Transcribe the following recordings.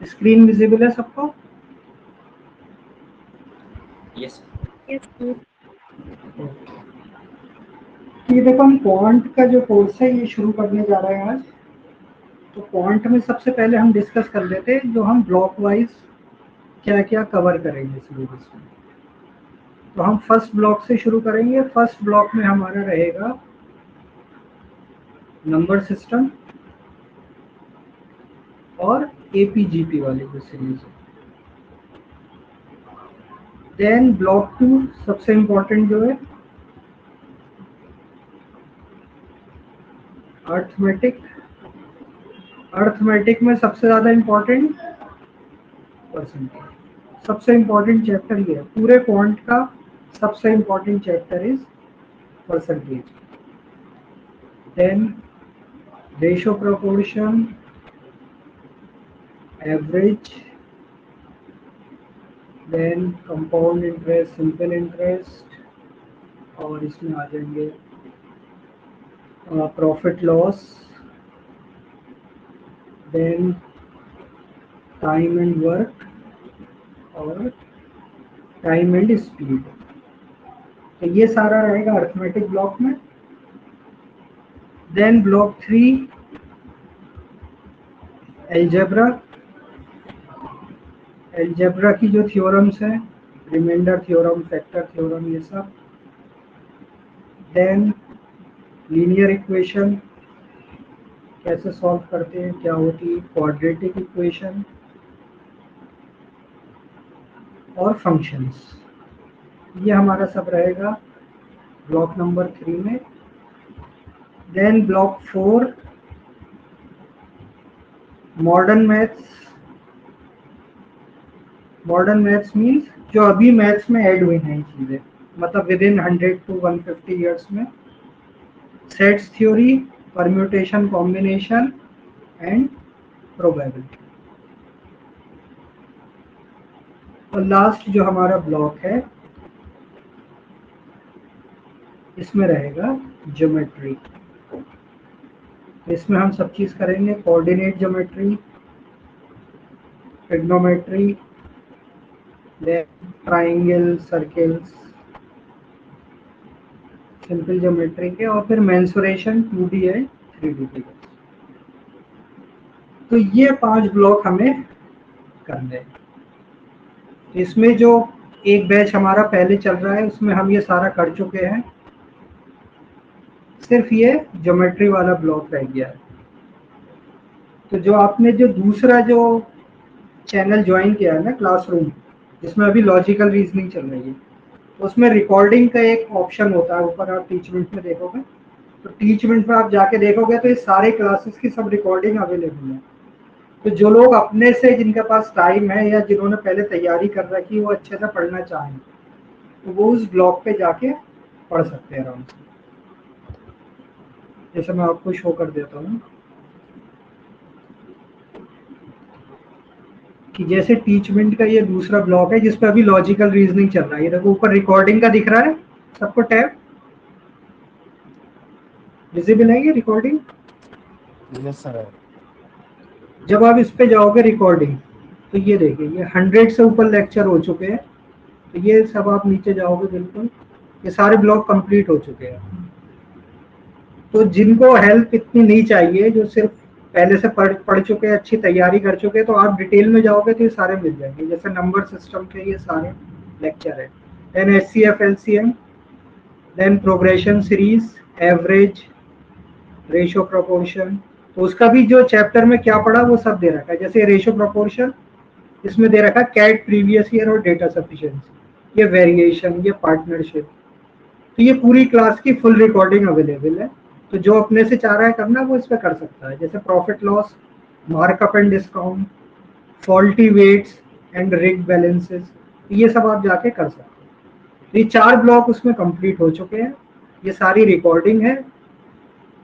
Screen visible है सबको? Yes ये देखो हम क्वांट का जो कोर्स है ये शुरू करने जा रहे हैं आज। तो क्वांट में सबसे पहले हम डिस्कस कर लेते हैं जो हम ब्लॉक वाइज क्या क्या कवर करेंगे सिलेबस में। तो हम फर्स्ट ब्लॉक से शुरू करेंगे। फर्स्ट ब्लॉक में हमारा रहेगा नंबर सिस्टम और एपीजीपी वाली जो सीरीज है। देन ब्लॉक 2 सबसे इम्पोर्टेंट जो है अर्थमेटिक। अर्थमेटिक में सबसे ज़्यादा इम्पोर्टेंट परसेंटेज। सबसे इम्पोर्टेंट चैप्टर ये है पूरे क्वांट का। सबसे important chapter is percentage. Then ratio proportion, average, then compound interest, simple interest, और इसमें आ जाएंगे profit loss, then time and work और टाइम एंड स्पीड। तो ये सारा रहेगा अर्थमेटिक ब्लॉक में। Then block 3 algebra. एल्जेब्रा की जो थ्योरम्स हैं, रिमाइंडर थ्योरम, फैक्टर थ्योरम, ये सब। देन लीनियर इक्वेशन कैसे सॉल्व करते हैं, क्या होती है, क्वाड्रेटिक इक्वेशन और फंक्शंस। ये हमारा सब रहेगा ब्लॉक नंबर 3 में। Then block 4 modern maths. Modern maths means जो अभी मैथ्स में ऐड हुई हैं चीज़ें, मतलब विद इन 100 to 150 ईयर्स में। Sets theory, permutation, combination and probability. और लास्ट जो हमारा ब्लॉक है इसमें रहेगा ज्योमेट्री। इसमें हम सब चीज़ करेंगे, coordinate geometry, trigonometry, triangle, circles, simple geometry के, और फिर मेंसुरेशन 2D एंड 3D के। तो ये 5 ब्लॉक हमें करने हैं। इसमें जो एक बैच हमारा पहले चल रहा है उसमें हम ये सारा कर चुके हैं, सिर्फ ये ज्योमेट्री वाला ब्लॉक रह गया है। तो जो आपने जो दूसरा जो चैनल ज्वाइन किया है ना, क्लासरूम, जिसमें अभी लॉजिकल रीजनिंग चल रही है, उसमें रिकॉर्डिंग का एक ऑप्शन होता है ऊपर, आप टीचमेंट में देखोगे। तो टीचमेंट में आप जाके देखोगे तो ये सारे क्लासेस की सब रिकॉर्डिंग अवेलेबल है। तो जो लोग अपने से, जिनके पास टाइम है या जिन्होंने पहले तैयारी कर रखी है, वो अच्छे से पढ़ना चाहें तो वो उस ब्लॉग पे जाके पढ़ सकते हैं आराम से। जैसे मैं आपको शो कर देता हूँ कि जैसे टीचमेंट का ये दूसरा ब्लॉक है जिसपे अभी लॉजिकल रीजनिंग चल रहा है। ये देखो ऊपर रिकॉर्डिंग का दिख रहा है सबको, टैब विजिबल है ये रिकॉर्डिंग? Yes sir. जब आप इस पे जाओगे रिकॉर्डिंग, तो ये देखिए ये 100 से ऊपर लेक्चर हो चुके हैं। तो ये सब आप नीचे जाओगे, बिल्कुल ये सारे ब्लॉक कंप्लीट हो चुके हैं। तो जिनको हेल्प इतनी नहीं चाहिए, जो सिर्फ पहले से पढ़ चुके हैं, अच्छी तैयारी कर चुके हैं, तो आप डिटेल में जाओगे तो ये सारे मिल जाएंगे। जैसे नंबर सिस्टम के ये सारे लेक्चर है। Then HCF LCM, then progression series, average, ratio proportion. तो उसका भी जो चैप्टर में क्या पढ़ा वो सब दे रखा है। जैसे रेशो प्रोपोर्शन, इसमें दे रखा है कैट प्रीवियस ईयर और डेटा सफिशिएंसी, ये वेरिएशन, ये पार्टनरशिप। तो ये पूरी क्लास की फुल रिकॉर्डिंग अवेलेबल है। तो जो अपने से चाह रहा है करना वो इस पर कर सकता है। जैसे profit loss, markup and discount, faulty weights and rig balances, ये सब आप जाके कर सकते हैं। तो ये 4 ब्लॉक उसमें कंप्लीट हो चुके हैं। ये सारी रिकॉर्डिंग है।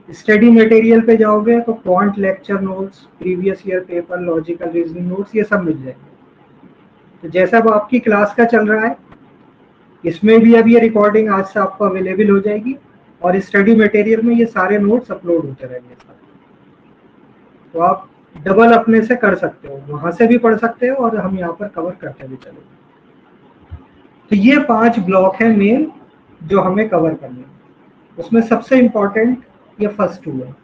स्टडी मटेरियल पे जाओगे तो quant lecture notes, previous year paper, logical reasoning notes, ये सब मिल जाएंगे। तो जैसा अब आपकी क्लास का चल रहा है, इसमें भी अब ये रिकॉर्डिंग आज से आपको अवेलेबल हो जाएगी, और स्टडी मटेरियल में ये सारे नोट्स अपलोड होते रहेंगे। तो आप डबल अपने से कर सकते हो, वहां से भी पढ़ सकते हो और हम यहाँ पर कवर करते भी चलेंगे। तो ये 5 ब्लॉक है मेन जो हमें कवर करने हैं। उसमें सबसे इम्पोर्टेंट ये फर्स्ट 2 है,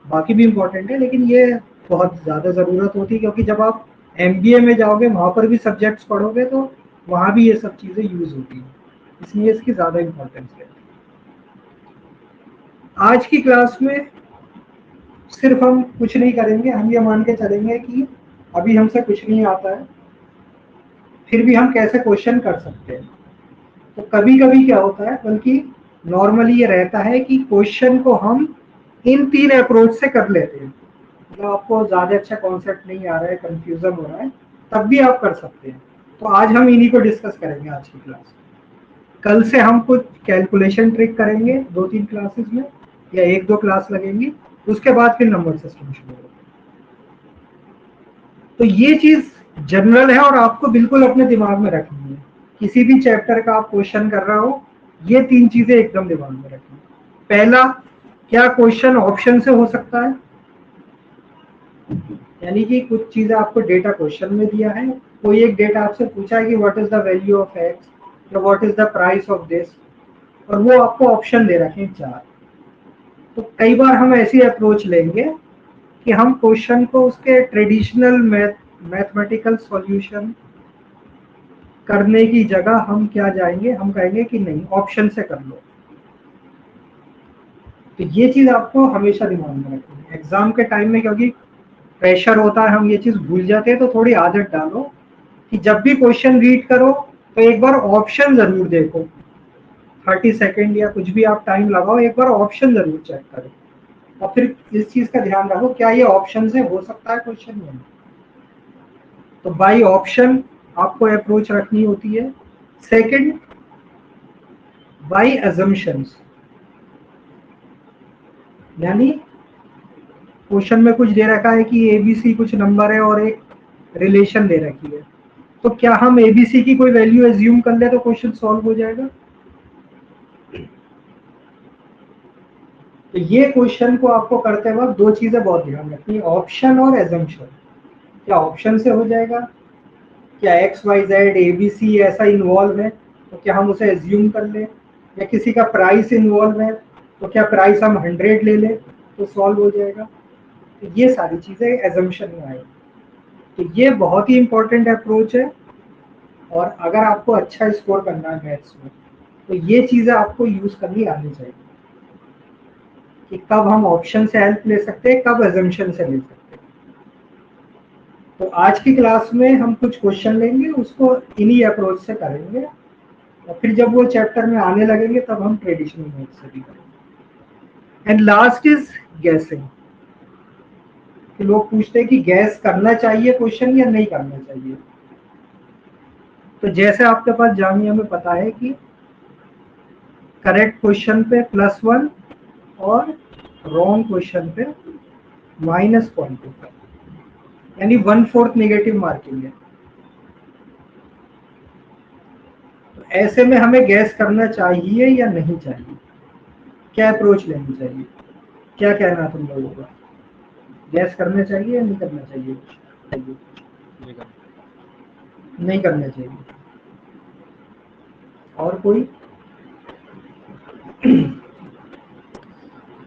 बाकी भी इम्पोर्टेंट है लेकिन ये बहुत ज़्यादा ज़रूरत होती है क्योंकि जब आप एमबीए में जाओगे वहाँ पर भी सब्जेक्ट्स पढ़ोगे तो वहाँ भी ये सब चीज़ें यूज़ होती हैं, इसलिए इसकी ज़्यादा इम्पोर्टेंस है। आज की क्लास में सिर्फ हम कुछ नहीं करेंगे, हम ये मान के चलेंगे कि अभी हमसे कुछ नहीं आता है, फिर भी हम कैसे क्वेश्चन कर सकते हैं। तो कभी कभी क्या होता है, बल्कि नॉर्मली ये रहता है कि क्वेश्चन को हम इन 3 अप्रोच से कर लेते हैं। मतलब आपको ज़्यादा अच्छा कॉन्सेप्ट नहीं आ रहा है, कंफ्यूजन हो रहा है, तब भी आप कर सकते हैं। तो आज हम इन्हीं को डिस्कस करेंगे आज की क्लास में। कल से हम कुछ कैलकुलेशन ट्रिक करेंगे 2-3 क्लासेस में, या 1-2 क्लास लगेंगी, उसके बाद फिर नंबर सिस्टम शुरू होगा। तो ये चीज जनरल है और आपको बिल्कुल अपने दिमाग में रखनी है। किसी भी चैप्टर का आप क्वेश्चन कर रहे हो, ये 3 चीजें एकदम दिमाग में रखनी। पहला, क्या क्वेश्चन ऑप्शन से हो सकता है, यानी कि कुछ चीजें आपको डेटा क्वेश्चन में दिया है, कोई एक डेटा आपसे पूछा है कि what is the value of X या what is the price of this, और वो आपको ऑप्शन दे रखे हैं 4। तो कई बार हम ऐसी अप्रोच लेंगे कि हम क्वेश्चन को उसके ट्रेडिशनल मैथमेटिकल सॉल्यूशन करने की जगह हम क्या जाएंगे, हम कहेंगे कि नहीं ऑप्शन से कर लो। तो ये चीज आपको हमेशा दिमाग में रखनी है एग्जाम के टाइम में, क्योंकि प्रेशर होता है, हम ये चीज भूल जाते हैं। तो थोड़ी आदत डालो कि जब भी क्वेश्चन रीड करो तो एक बार ऑप्शन जरूर देखो, 30 सेकेंड या कुछ भी आप टाइम लगाओ, एक बार ऑप्शन जरूर चेक करो और फिर इस चीज का ध्यान रखो क्या ये ऑप्शन से हो सकता है क्वेश्चन या नहीं। तो बाई ऑप्शन आपको अप्रोच रखनी होती है। सेकंड, बाई अजम्पशंस, यानी क्वेश्चन में कुछ दे रखा है कि एबीसी कुछ नंबर है और एक रिलेशन दे रखी है, तो क्या हम एबीसी की कोई वैल्यू एज्यूम कर ले तो क्वेश्चन सॉल्व हो जाएगा। तो ये क्वेश्चन को आपको करते वक्त 2 चीजें बहुत ध्यान रखनी है, ऑप्शन और एजम्पशन। क्या ऑप्शन से हो जाएगा, क्या एक्स वाई जेड एबीसी ऐसा इन्वॉल्व है तो क्या हम उसे एज्यूम कर लें, या किसी का प्राइस इन्वॉल्व है तो क्या प्राइस हम 100 ले लें तो सॉल्व हो जाएगा। तो ये सारी चीजें एजम्पशन में आएगी। तो ये बहुत ही इंपॉर्टेंट अप्रोच है, और अगर आपको अच्छा स्कोर करना है मैथ्स में तो ये चीजें आपको यूज करनी आनी चाहिए कि कब हम ऑप्शन से हेल्प ले सकते हैं, कब एजम्पशन से ले सकते हैं। तो आज की क्लास में हम कुछ क्वेश्चन लेंगे, उसको इन्हीं अप्रोच से करेंगे, और फिर जब वो चैप्टर में आने लगेंगे तब हम ट्रेडिशनल मेथड से भी करेंगे। एंड लास्ट इज गैसिंग, कि लोग पूछते हैं कि गैस करना चाहिए क्वेश्चन या नहीं करना चाहिए। तो जैसे आपके पास जामिया में पता है कि करेक्ट क्वेश्चन पे +1 और रॉन्ग क्वेश्चन पे -0.25, यानी 1/4 नेगेटिव मार्किंग है। तो ऐसे में हमें गैस करना चाहिए या नहीं चाहिए, क्या अप्रोच लेनी चाहिए, क्या कहना तुम लोगों का, गैस करना चाहिए या नहीं करना चाहिए, नहीं करना चाहिए। और कोई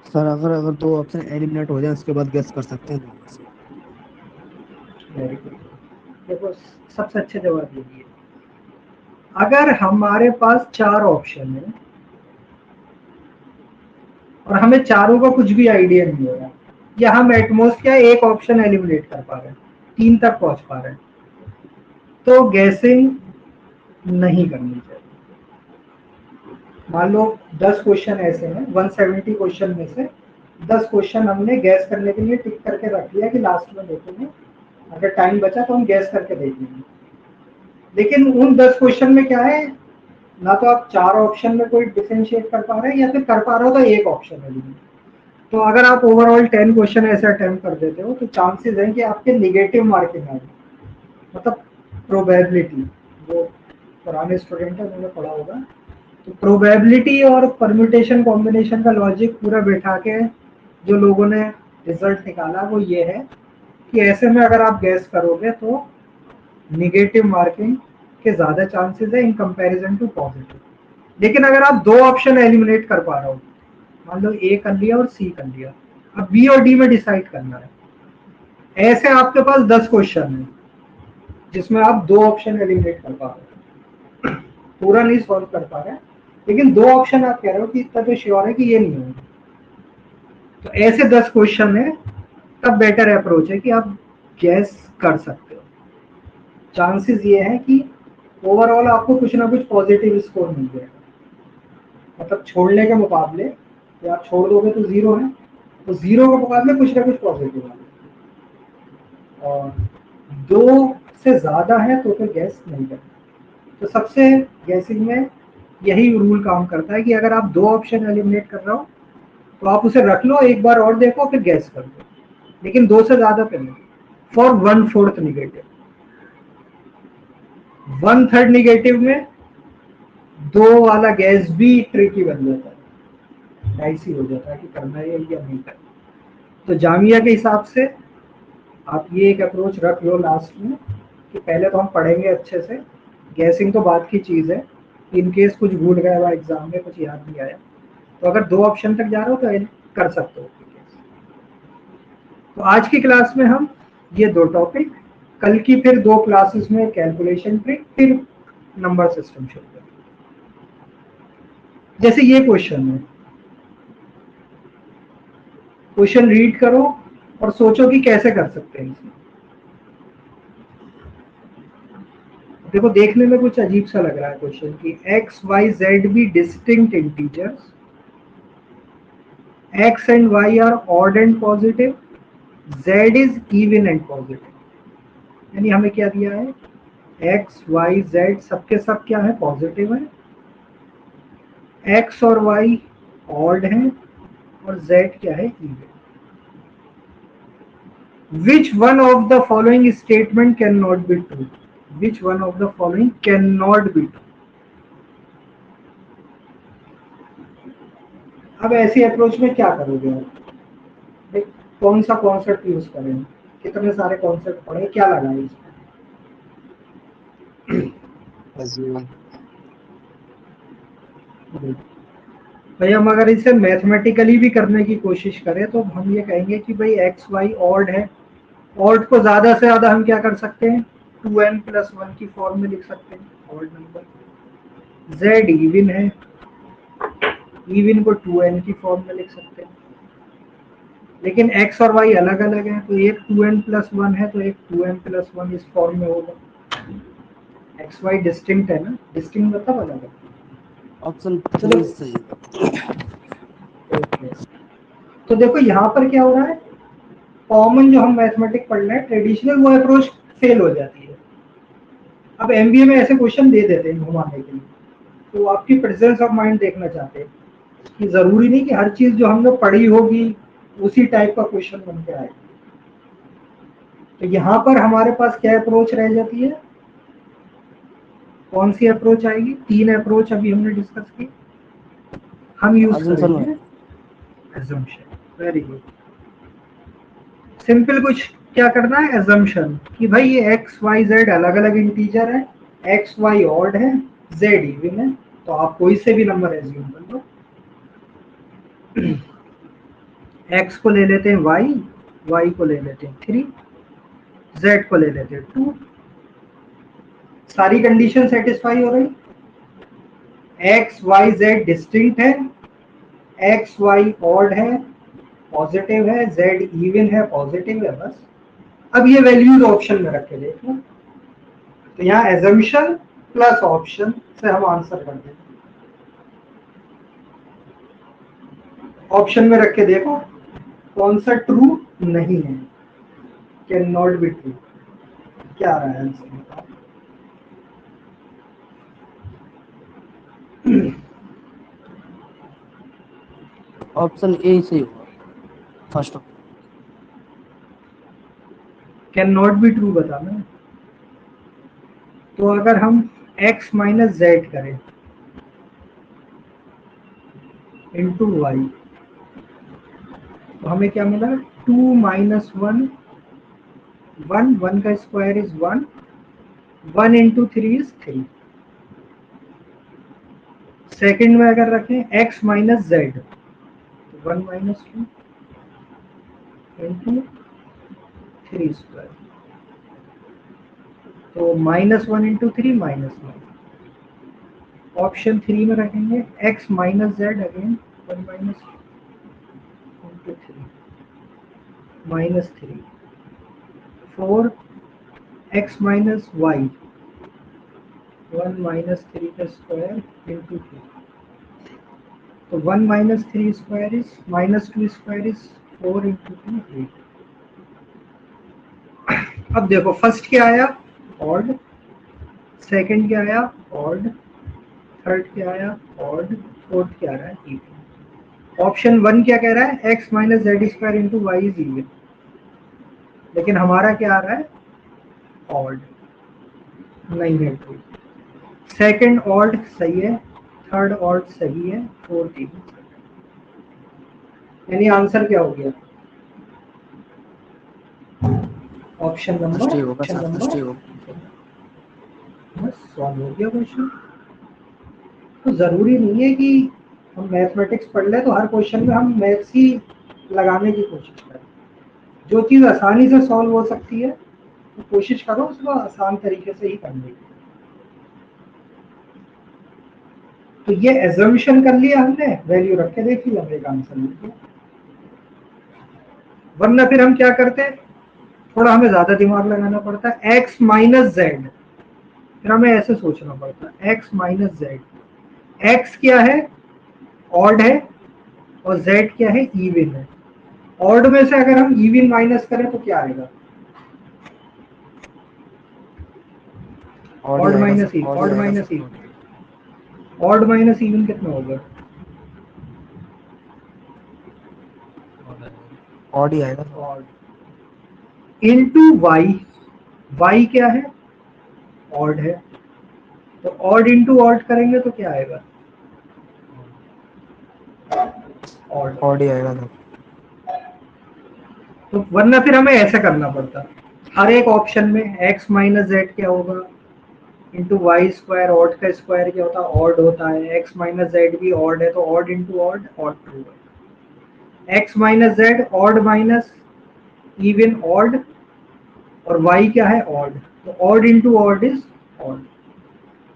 सर अगर अगर 2 ऑप्शन एलिमिनेट हो जाए उसके बाद गैस कर सकते हैं। Very good. देखो सबसे अच्छा जवाब यही है, अगर हमारे पास 4 ऑप्शन है और हमें चारों का कुछ भी आइडिया नहीं हो रहा, या हम एटमोस्ट क्या एक ऑप्शन एलिमिनेट कर पा रहे हैं, 3 तक पहुंच पा रहे हैं, तो गैसिंग नहीं करनी चाहिए। मान लो 10 क्वेश्चन ऐसे हैं, 170 क्वेश्चन में से 10 क्वेश्चन हमने गैस करने के लिए टिक करके रख लिया कि लास्ट में देखेंगे, अगर टाइम बचा तो हम गैस करके देख लेंगे। लेकिन उन 10 क्वेश्चन में क्या है, ना तो आप 4 ऑप्शन में कोई डिफरेंशिएट कर पा रहे हैं, या फिर कर पा रहे हो तो एक ऑप्शन है। तो अगर आप ओवरऑल 10 क्वेश्चन ऐसे अटेम्प्ट कर देते हो तो चांसेस हैं कि आपके नेगेटिव मार्किंग आए, मतलब प्रोबेबिलिटी, जो पुराने स्टूडेंट है उन्होंने पढ़ा होगा, तो प्रोबेबिलिटी और परम्यूटेशन कॉम्बिनेशन का लॉजिक पूरा बैठा के जो लोगों ने रिजल्ट निकाला वो ये है कि ऐसे में अगर आप गैस करोगे तो निगेटिव मार्किंग के ज्यादा चांसेस है इन कंपैरिजन टू पॉजिटिव। लेकिन अगर आप दो ऑप्शन एलिमिनेट कर पा रहे हो, मान लो ए कर लिया और सी कर लिया, अब बी और डी में डिसाइड करना है। ऐसे आपके पास 10 क्वेश्चन है जिसमें आप दो ऑप्शन एलिमिनेट कर पा रहे हो, पूरा नहीं सॉल्व कर पा रहे, लेकिन दो ऑप्शन आप कह रहे हो कि इतना तो श्योर है कि ये नहीं होगा। तो ऐसे 10 क्वेश्चन है, तब बेटर अप्रोच है कि आप गैस कर सकते हो। चांसेस ये है कि ओवरऑल आपको कुछ ना कुछ पॉजिटिव स्कोर मिल जाएगा, मतलब छोड़ने के मुकाबले, या आप छोड़ दोगे तो जीरो है, तो जीरो के मुकाबले कुछ ना कुछ पॉजिटिव है, और दो से ज्यादा है तो फिर गैस नहीं करना। तो सबसे गैसिंग में यही रूल काम करता है कि अगर आप दो ऑप्शन एलिमिनेट कर रहे हो तो आप उसे रख लो, एक बार और देखो, फिर गैस कर दो, लेकिन दो से ज्यादा पे नहीं। फॉर 1/4 निगेटिव, 1/3 निगेटिव में दो वाला गैस भी ट्रिकी बन जाता है, डाइसी हो जाता है कि करना है या नहीं करना। तो जामिया के हिसाब से आप ये एक अप्रोच रख लो लास्ट में कि पहले तो हम पढ़ेंगे अच्छे से, गैसिंग तो बात की चीज है, इन केस कुछ भूल गया हुआ एग्जाम में, कुछ याद नहीं आया, तो अगर दो ऑप्शन तक जा रहे हो तो कर सकते हो। तो आज की क्लास में हम ये दो टॉपिक, कल की फिर दो क्लासेस में कैलकुलेशन ट्रिक, फिर नंबर सिस्टम शुरू करेंगे। जैसे ये क्वेश्चन है, क्वेश्चन रीड करो और सोचो कि कैसे कर सकते हैं इसे। देखो देखने में कुछ अजीब सा लग रहा है क्वेश्चन कि x y z be distinct integers, x and y are odd and positive, z is even and positive. यानी हमें क्या दिया है, एक्स वाई जेड सबके सब क्या है, पॉजिटिव है, एक्स और वाई ऑड है, और जेड क्या है, even. Which one of the following statement cannot be true? Which one of the following cannot be true? अब ऐसी अप्रोच में क्या करोगे आप, देख कौन सा कॉन्सेप्ट यूज करें, कितने सारे कॉन्सेप्ट पढ़े, क्या लगाए इसमें। assume, भाई हम अगर इसे मैथमेटिकली भी करने की कोशिश करें तो हम ये कहेंगे कि भाई एक्स वाई ऑड है, ऑड को ज्यादा से ज्यादा हम क्या कर सकते हैं, 2n+1 की फॉर्म में लिख सकते हैं ऑड नंबर। जेड इवन है, इवन को 2n की फॉर्म में लिख सकते हैं। लेकिन x और y अलग अलग है, तो एक 2n+1 है तो एक 2n+1 इस फॉर्म में होगा। एक्स वाई डिस्टिंक्ट है ना, डिस्टिंक्ट मतलब अलग है। ऑप्शन चलो 3 सही है। ओके, तो देखो यहाँ पर क्या हो रहा है, कॉमन जो हम मैथमेटिक्स पढ़ रहे हैं ट्रेडिशनल, वो अप्रोच फेल हो जाती है। अब एमबीए में ऐसे क्वेश्चन दे देते हैं घुमाने के लिए, तो आपकी प्रेजेंस ऑफ माइंड देखना चाहते हैं कि जरूरी नहीं कि हर चीज जो हमने पढ़ी होगी उसी टाइप का क्वेश्चन बन के आए। तो यहाँ पर हमारे पास क्या अप्रोच रह जाती है, कौन सी अप्रोच आएगी, तीन अप्रोच अभी हमने डिस्कस की, हम यूज assumption करेंगे assumption। वेरी गुड, सिंपल कुछ क्या करना है, assumption कि भाई ये एक्स वाई जेड अलग अलग इंटीजर है, एक्स वाई ऑड है, जेड इवन है, तो आप कोई से भी नंबर एज्यूम कर लो। एक्स को ले लेते हैं वाई, वाई को ले लेते हैं 3, जेड को ले लेते हैं 2। सारी कंडीशन सेटिस्फाई हो रही, एक्स वाई जेड डिस्टिंक्ट है, एक्स वाई ऑड है पॉजिटिव है, जेड इवन है पॉजिटिव है, बस। अब ये वैल्यूज ऑप्शन में रख के देख लो, तो यहाँ एजम्पशन प्लस ऑप्शन से हम आंसर कर देंगे। ऑप्शन में रख के देखो कौन सा ट्रू नहीं है, कैन नॉट बी ट्रू, क्या आ रहा है आंसर। ऑप्शन ए सही होगा, first. Can not be true बताना। तो अगर हम x माइनस जेड करें इंटू वाई, तो हमें क्या मिला, 2 - 1 1 का square is 1, 1 into 3 is 3। Second में अगर रखें x minus Z, 1 minus 2 into 3 square, तो -1 इंटू 3 -1। ऑप्शन 3 में रखेंगे x minus z, again 1 minus into 3 -3, 4 x minus y, 1 minus 3 का स्क्वायर इंटू 2, तो 1 minus 3 square is -2 square is 4 into 2 8। अब देखो फर्स्ट क्या आया, ऑड, सेकंड क्या आया, ऑड, थर्ड क्या आया, ऑड, फोर्थ क्या आ रहा है, इवन। ऑप्शन 1 क्या कह रहा है, x minus z square into y is even, लेकिन हमारा क्या आ रहा है, ऑड, नहीं है ट्रू। सेकंड ऑड सही है, थर्ड ऑड सही है, फोर्थ इवन। यानी आंसर क्या हो गया, ऑप्शन फर्स्ट नंबर, ही होगा ऑप्शन सर, नंबर, फर्स्ट ही होगा। बस सॉल्व हो गया क्वेश्चन। तो जरूरी नहीं है कि हम मैथमेटिक्स पढ़ ले तो हर क्वेश्चन में हम मैथ्स ही लगाने की कोशिश करें। जो चीज़ आसानी से सॉल्व हो सकती है तो कोशिश करो उसको आसान तरीके से ही करने की। तो ये एजम्पशन कर लिया हमने, वैल्यू रख के देख लिया, हमने आंसर मिल गया। वरना फिर हम क्या करते, थोड़ा हमें ज्यादा दिमाग लगाना पड़ता है, x माइनस जेड, फिर हमें ऐसे सोचना पड़ता है x माइनस जेड। x क्या है, ऑड है, और z क्या है, इवन है। ऑड में से अगर हम इवन माइनस करें तो क्या आएगा, ऑड ही ऑड आएगा सर, माइनस ऑड ही ऑड आएगा minus sir, odd minus even कितना होगा, ऑड ही आएगा sir. Odd into y, y क्या है, ऑड है, तो ऑड इंटू ऑड करेंगे तो क्या आएगा, ऑड। ऑड ही आएगा सर। तो वरना फिर हमें ऐसे करना पड़ता, हर एक ऑप्शन में x माइनस जेड क्या होगा इंटू वाई स्क्वायर, ऑड का स्क्वायर क्या होता है, ऑड होता है, x माइनस जेड भी ऑड है तो odd into odd, odd true है। x minus z odd minus even odd, और y क्या है, ऑड, तो odd into odd is odd.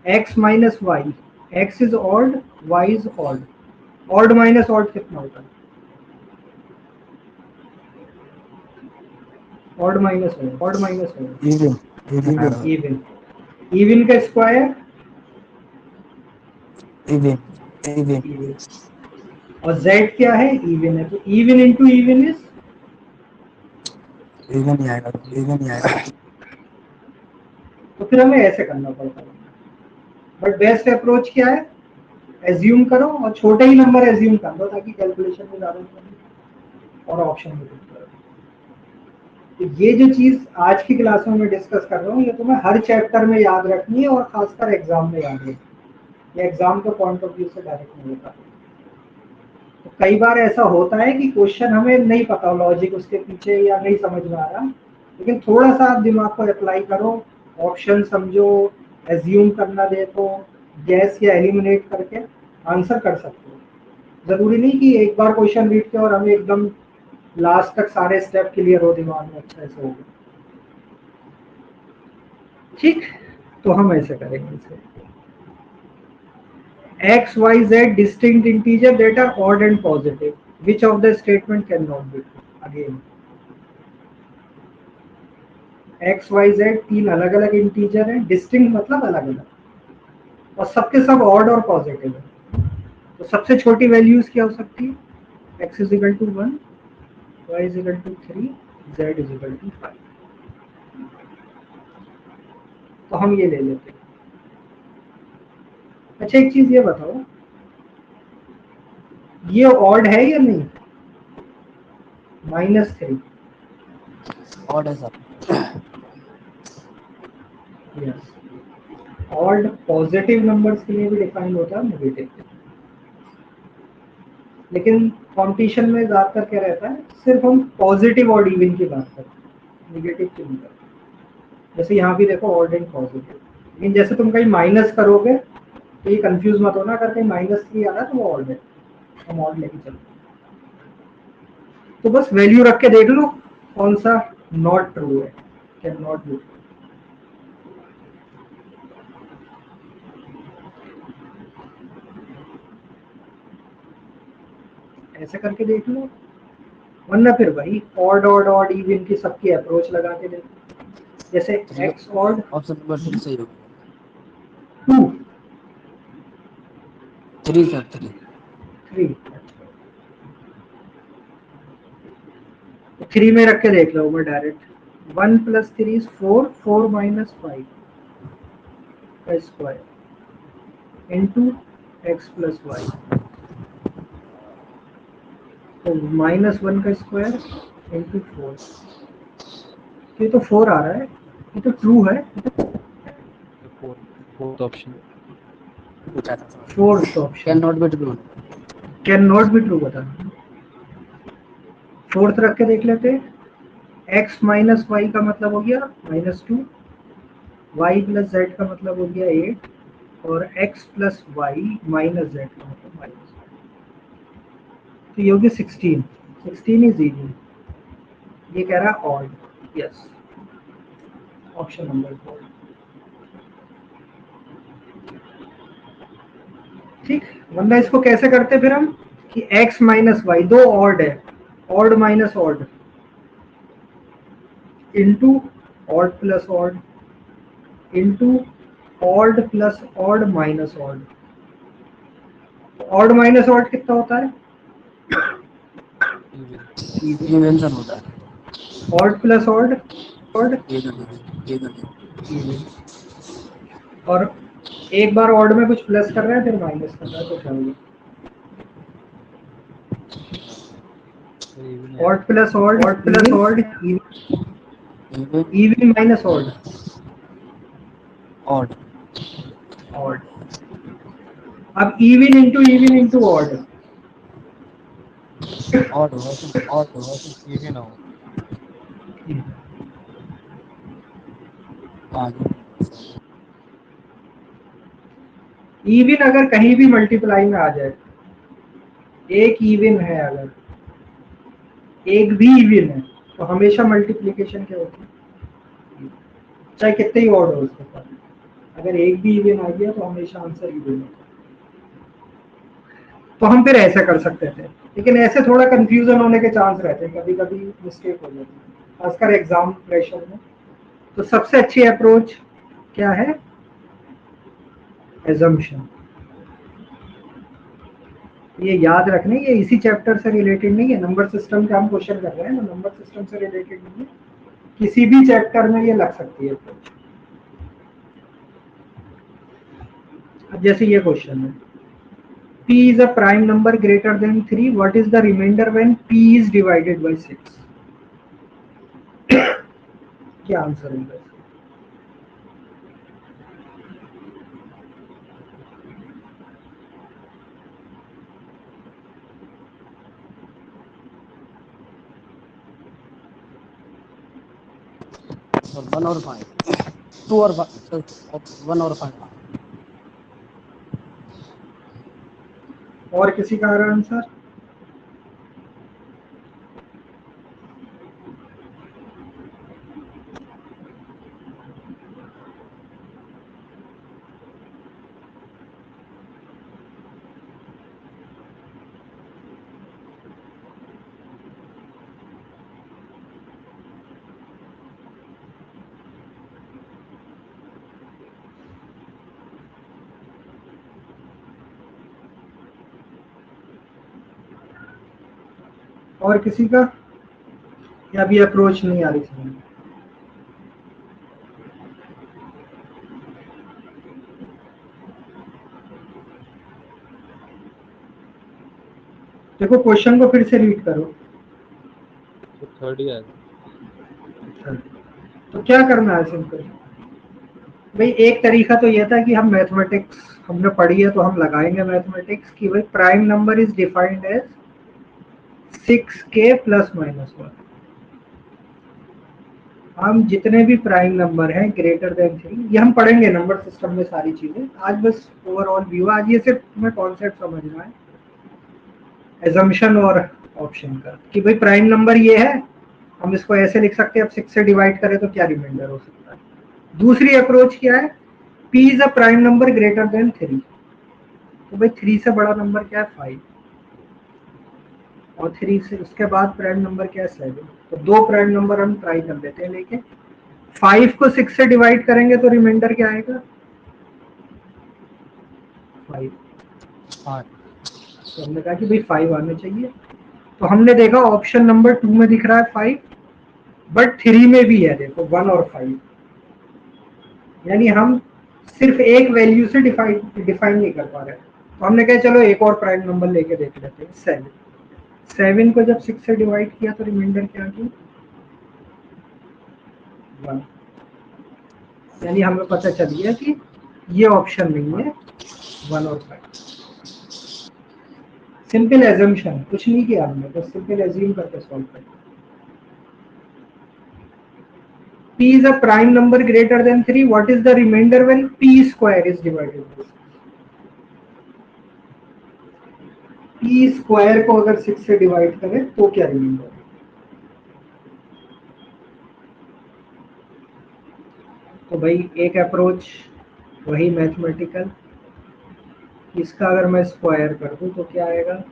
x minus y, x is odd, y is odd, odd minus odd कितना होता है, odd minus odd, odd minus odd, even, even आएगा sir, even. Even का square even, even, even, और z क्या है, even है, तो even into even is, even he आएगा सर, इवन ही आएगा। तो फिर हमें ऐसे करना पड़ता है। बट बेस्ट अप्रोच क्या है, एज्यूम करो और छोटे ही नंबर एज्यूम कर दो ताकि कैलकुलेशन में ज्यादा नहीं और ऑप्शन में कुछ करो। तो ये जो चीज आज की क्लास में मैं डिस्कस कर रहा हूँ ये तुम्हें हर चैप्टर में याद रखनी है और खासकर एग्जाम में याद रखनी है। ये एग्जाम के पॉइंट ऑफ व्यू से डायरेक्ट नहीं होता। तो कई बार ऐसा होता है कि क्वेश्चन हमें नहीं पता लॉजिक उसके पीछे या नहीं समझ में आ रहा, लेकिन थोड़ा सा आप दिमाग को अप्लाई करो, ऑप्शन समझो, एज्यूम करना दे तो गैस या एलिमिनेट करके आंसर कर सकते हो। जरूरी नहीं कि एक बार क्वेश्चन रीड के और हमें एकदम लास्ट तक सारे स्टेप क्लियर हो दिमाग में, अच्छा ऐसे होगा। ठीक, तो हम ऐसे करेंगे इसे, x y z distinct integer that are odd and positive, which of the statement cannot be true? Again x y z तीन अलग अलग इंटीजर हैं, डिस्टिंक्ट मतलब अलग अलग, और सबके सब ऑड और पॉजिटिव है। तो सबसे छोटी वैल्यूज क्या हो सकती है, x is equal to 1, y is equal to 3, z is equal to 5। तो हम ये ले लेते हैं। अच्छा एक चीज ये बताओ, ये ऑड है या नहीं, -3? ऑड है sir. Yes, odd positive numbers के लिए भी डिफाइन होता है, नेगेटिव। लेकिन कॉम्पिटिशन में ज्यादातर क्या रहता है, सिर्फ हम पॉजिटिव और इवन की बात करते हैं। नेगेटिव चिन्ह का। जैसे यहाँ भी देखो ऑड एंड पॉजिटिव, लेकिन जैसे तुम कहीं माइनस करोगे तो ये कंफ्यूज मत होना, अगर कहीं -3 आ रहा है तो वो ऑड है, हम ऑड लेके चलते हैं। तो बस वैल्यू रख के देख लो कौन सा नॉट ट्रू है, कैन नॉट बी। ऐसे करके देख लो, वरना फिर भाई ऑड ऑड ऑड इवन की सबकी अप्रोच लगा के देखो। जैसे एक्स ऑड ऑप्शन नंबर 3 सही होगा। 2 3 सर 3। 3, 3 में रख के देख लो मैं डायरेक्ट। 1 + 3 is 4, 4 - 5 का स्क्वायर इंटू x + y, तो -1 का स्क्वायर इंटू 4। ये तो 4 आ रहा है, ये तो ट्रू है। फोर्थ ऑप्शन पूछा था sir. Fourth can epsilon not be true. Can not be true बता। फोर्थ रख के देख लेते। x - y का मतलब हो गया -2, y + z का मतलब हो गया 8, और x + y - z का मतलब -1। तो ये हो गया 16। 16 इज इवन। ये कह रहा है ऑड, यस, ऑप्शन नंबर 4। ठीक, वरना इसको कैसे करते फिर हम कि x - y दो ऑड है, odd minus odd into odd plus odd into odd plus odd minus odd. Odd minus odd कितना होता है? इवन सर होता है। Odd plus odd odd even. Even. और एक बार ऑड में कुछ प्लस कर रहा है फिर माइनस कर रहा है, तो क्या होगा? Odd plus odd even minus odd odd. Odd. अब इवन इंटू ऑड, ऑड होगा इवन हो। इवन अगर कहीं भी मल्टीप्लाई में आ जाए, एक इवन है अगर एक भी इवन है तो हमेशा मल्टीप्लिकेशन क्या होती है, चाहे कितने ही ऑड हो उसके पास, अगर एक भी इवन आ गया तो हमेशा आंसर इवन होता है। तो हम फिर ऐसा कर सकते थे, लेकिन ऐसे थोड़ा कंफ्यूजन होने के चांस रहते हैं, कभी कभी मिस्टेक हो जाती है, खासकर एग्जाम प्रेशर में। तो सबसे अच्छी अप्रोच क्या है? एजम्पशन। ये याद रखने, ये इसी चैप्टर से रिलेटेड नहीं है, नंबर सिस्टम का हम क्वेश्चन कर रहे हैं ना, नंबर सिस्टम से रिलेटेड नहीं है, किसी भी चैप्टर में ये लग सकती है अप्रोच। अब जैसे ये क्वेश्चन है, p is a prime number greater than 3, what is the remainder when p is divided by 6? क्या आंसर होगा इसका? सर 1 और 5, 2 और 1 और 5। और किसी का आ रहा आंसर? और किसी का? या अभी अप्रोच नहीं आ रही समझ? देखो क्वेश्चन को फिर से रीड करो। तो थर्ड ही आएगा। तो क्या करना है सिंपल भाई, एक तरीका तो यह था कि हम मैथमेटिक्स हमने पढ़ी है तो हम लगाएंगे मैथमेटिक्स कि भाई prime number is defined as 6k ± 1। हम जितने भी प्राइम नंबर हैं ग्रेटर देन 3, ये हम पढ़ेंगे नंबर सिस्टम में सारी चीजें, आज बस ओवरऑल व्यू, आज ये सिर्फ तुम्हें कॉन्सेप्ट समझना है एजम्पशन और ऑप्शन का, कि भाई प्राइम नंबर ये है, हम इसको ऐसे लिख सकते हैं, अब 6 से डिवाइड करें तो क्या रिमाइंडर हो सकता है। दूसरी अप्रोच क्या है, p is a prime number greater than 3, तो भाई 3 से बड़ा नंबर क्या है 5, और 3 से उसके बाद प्राइम नंबर क्या है 7, तो दो प्राइम नंबर हम ट्राई कर लेते हैं लेके। 5 को 6 से डिवाइड करेंगे तो रिमाइंडर क्या आएगा 5, हाँ तो हमने कहा कि भाई 5 आने चाहिए, तो हमने देखा ऑप्शन नंबर 2 में दिख रहा है 5, बट 3 में भी है देखो 1 और 5, यानी हम सिर्फ एक वैल्यू से डिफाइन नहीं कर पा रहे, तो हमने कहा चलो एक और प्राइम नंबर लेके देख लेते हैं 7। 7 को जब 6 से डिवाइड किया तो रिमाइंडर क्या आ गया 1, यानी हमें पता चल गया कि ये ऑप्शन नहीं है 1 और 5। सिंपल एजम्पशन, कुछ नहीं किया हमने, बस सिंपल एज्यूम करके सॉल्व कर। p is a prime number greater than 3, what is the remainder when p square is divided by 6? p square को अगर 6 से डिवाइड करें तो क्या रिमाइंडर है, तो भाई एक अप्रोच वही मैथमेटिकल, इसका अगर मैं स्क्वायर कर दूं तो क्या आएगा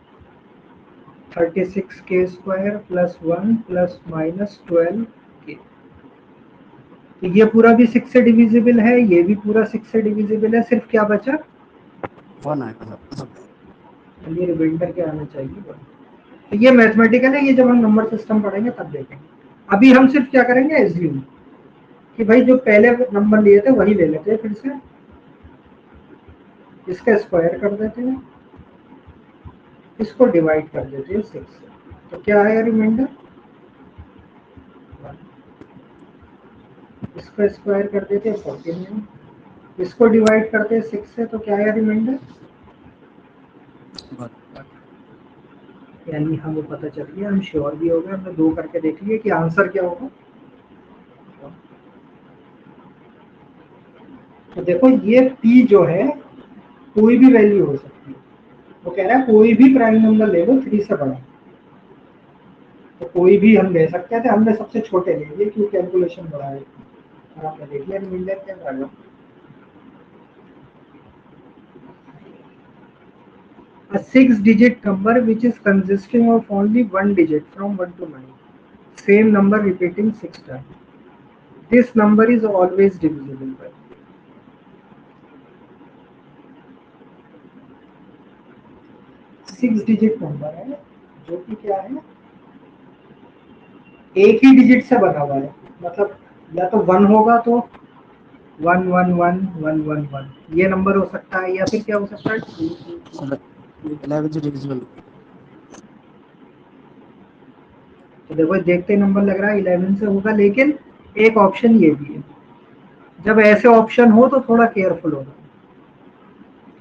36 के स्क्वायर प्लस 1 प्लस माइनस 12 के, तो ये पूरा भी 6 से डिविजिबल है, ये भी पूरा 6 से डिविजिबल है, सिर्फ क्या बचा 1 आएगा सर। ये रिमाइंडर क्या आना चाहिए 1। तो ये मैथमेटिकल है, ये जब हम नंबर सिस्टम पढ़ेंगे तब देखेंगे। अभी हम सिर्फ क्या करेंगे एज्यूम कि भाई जो पहले नंबर लिए थे वही ले लेते हैं, फिर से इसका स्क्वायर कर देते हैं, इसको डिवाइड कर देते हैं 6 से, तो क्या आया रिमाइंडर 1। इसको स्क्वायर कर देते हैं 49, इसको डिवाइड करते हैं 6 से, तो क्या आया रिमाइंडर, यानी हमें पता चल गया, हम श्योर भी हो गए, हमने 2 करके देख लिए कि आंसर क्या होगा। तो देखो ये p जो है कोई भी वैल्यू हो सकती है, वो कह रहा है कोई भी प्राइम नंबर ले लो 3 से बड़ा, तो कोई भी हम ले सकते थे, हमने सबसे छोटे ले लिए क्यों कैलकुलेशन बड़ा है, और हमने देख लिया रिमाइंडर क्या आएगा। A 6-digit number which is consisting of only one digit from 1 to 9, same number repeating 6 times. This number is always divisible by 6-digit number है जो कि क्या है एक ही डिजिट से बना हुआ है, मतलब या तो 1 होगा तो 1 1 1 1 1 1 ये नंबर हो सकता है, या फिर क्या हो सकता है 2 2 2। 11 से डिविजिबल। तो देखो देखते नंबर लग रहा है 11 से होगा, लेकिन एक ऑप्शन ये भी है, जब ऐसे ऑप्शन हो तो थोड़ा केयरफुल होना।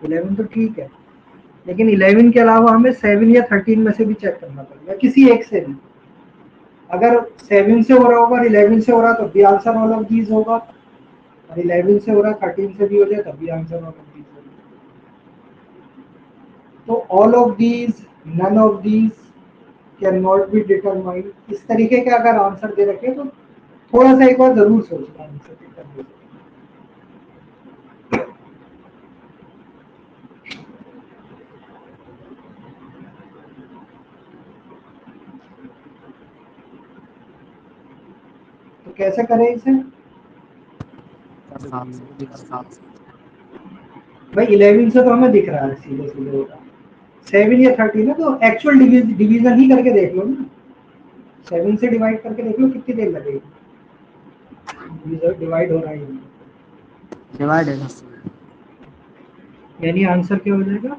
11 तो ठीक है, लेकिन 11 के अलावा हमें 7 या 13 में से भी चेक करना पड़ेगा, किसी एक से भी। अगर 7 से हो रहा होगा और 11 से हो रहा तो भी आंसर ऑल ऑफ दीज होगा, और 11 से हो रहा 13 से भी हो जाए तब भी आंसर ऑल ऑफ दीज होगा। तो all of these, none of these can not be determined, इस तरीके के अगर आंसर दे रखे तो थोड़ा सा एक बार जरूर सोचना आंसर करने से। तो कैसे करें इसे भाई, 11 से तो हमें दिख रहा है सीधे सीधे होगा, 7 या 13 है तो एक्चुअल डिवीजन ही करके देख लो ना, 7 से डिवाइड करके देख लो कितनी देर लगेगी, डिवाइड हो रहा है डिवाइड है, यानी आंसर क्या हो जाएगा।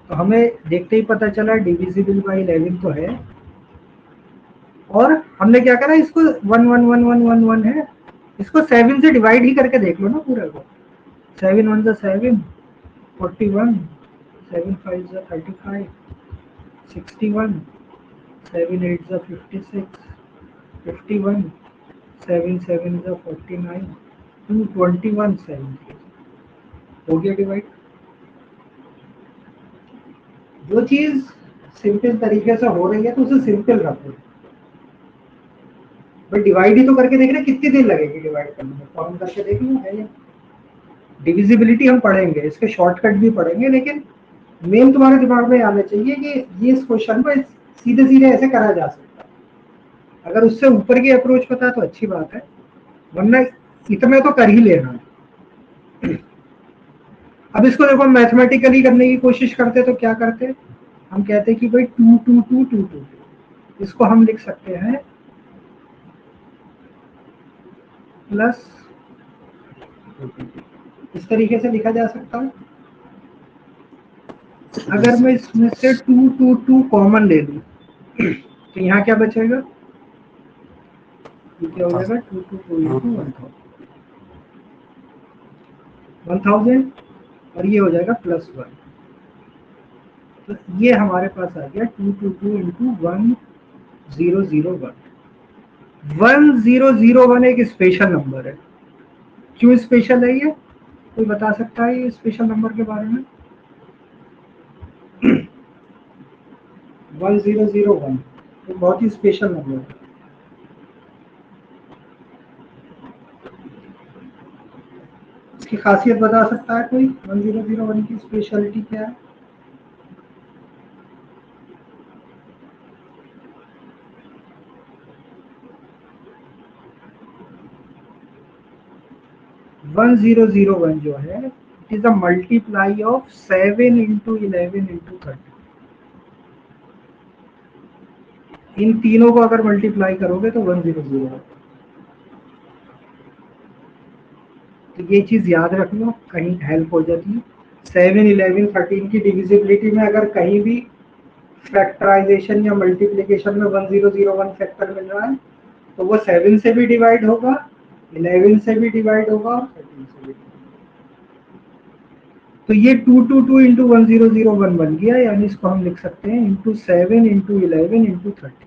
तो हमें देखते ही पता चला डिविजिबल बाय 11 तो है, और हमने क्या करा इसको 1 1 1 1 1 1 है, इसको 7 से डिवाइड ही करके देख लो ना पूरे को। 7 1 7 41, 7 5 35, 61, 7 8 56, 51, 7 7 is 49, 221 7 हो गया डिवाइड। जो चीज सिंपल तरीके से हो रही है तो उसे सिंपल रखो, बट डिवाइड ही तो करके देख रहे कितनी देर लगेगी डिवाइड करने में, फॉर्म करके देख लो है या। डिविजिबिलिटी हम पढ़ेंगे, इसके शॉर्टकट भी पढ़ेंगे, लेकिन मेन तुम्हारे दिमाग में आना चाहिए कि ये इस क्वेश्चन को सीधे सीधे ऐसे करा जा सकता है। अगर उससे ऊपर की अप्रोच पता तो अच्छी बात है, वरना इतना तो कर ही लेना है। अब इसको देखो मैथमेटिकली करने की कोशिश करते तो क्या करते, हम कहते कि भाई 2 2 2 2 2, इसको हम लिख सकते हैं प्लस, इस तरीके से लिखा जा सकता है। अगर मैं इसमें से 2 2 2 कॉमन ले लूं तो यहाँ क्या बचेगा, ये क्या हो जाएगा 2 2 2 into 1000 और ये हो जाएगा प्लस 1, तो ये हमारे पास आ गया 2 2 2 into 1001। 1001 एक स्पेशल नंबर है। क्यों स्पेशल है ये, कोई बता सकता है ये स्पेशल नंबर के बारे में? 1001 एक बहुत ही स्पेशल नंबर है। इसकी खासियत बता सकता है कोई? 1001 की स्पेशलिटी क्या है? वन जीरो जीरो वन जो है, it is a multiply of 7 into 11 into 30। इन तीनों को अगर मल्टीप्लाई करोगे तो 1001। तो ये चीज याद रख लो, कहीं हेल्प हो जाती है। 7 11 13 की डिविजिबिलिटी में अगर कहीं भी फैक्टराइजेशन या मल्टीप्लिकेशन में 1001 फैक्टर मिल रहा है तो वो 7 से भी डिवाइड होगा, 11 से भी डिवाइड होगा और 13 से भी। तो ये 222 into 1001 बन गया, यानी इसको हम लिख सकते हैं into 7 into 11 into 30।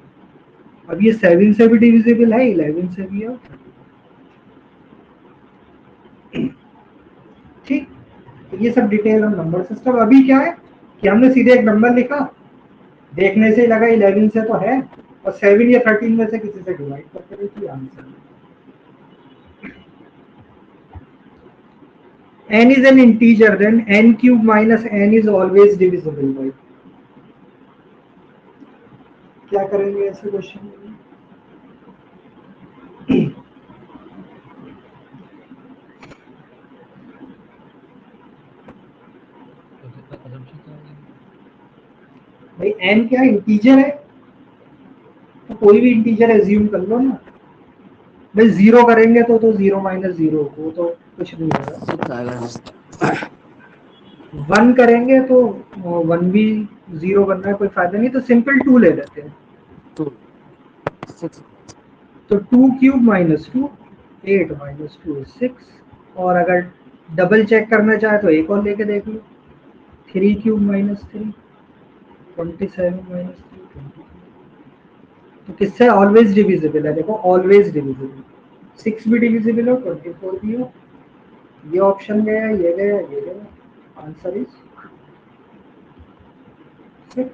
अब ये 7 से भी डिविजिबल है, 11 से भी है, ठीक। तो ये सब डिटेल हम नंबर सिस्टम। अभी क्या है कि हमने सीधे एक नंबर लिखा, देखने से लगा 11 से तो है, और 7 या 13 में से किसी से डिवाइड करते रहे कि answer. n is an integer, then n cube minus n is always divisible by। क्या करेंगे ऐसे क्वेश्चन में? भाई n क्या इंटीजर है, तो कोई भी इंटीजर एज्यूम कर लो ना। भाई 0 करेंगे तो 0 माइनस 0 वो तो कुछ नहीं होगा। 1 करेंगे तो 1 भी 0 बनना है, कोई फायदा नहीं, तो सिंपल 2 ले लेते हैं। तो 2 क्यूब माइनस 2, 8 माइनस 2 is 6। और अगर डबल चेक करना चाहे तो एक और लेके देख लो, 3 क्यूब माइनस 3, 27 माइनस 3, 23। तो किससे ऑलवेज डिविजिबल है? देखो ऑलवेज डिविजिबल, 6 भी डिविजिबल हो, 24 भी हो। ये ऑप्शन गया, ये गया, ये गया, आंसर इज 6।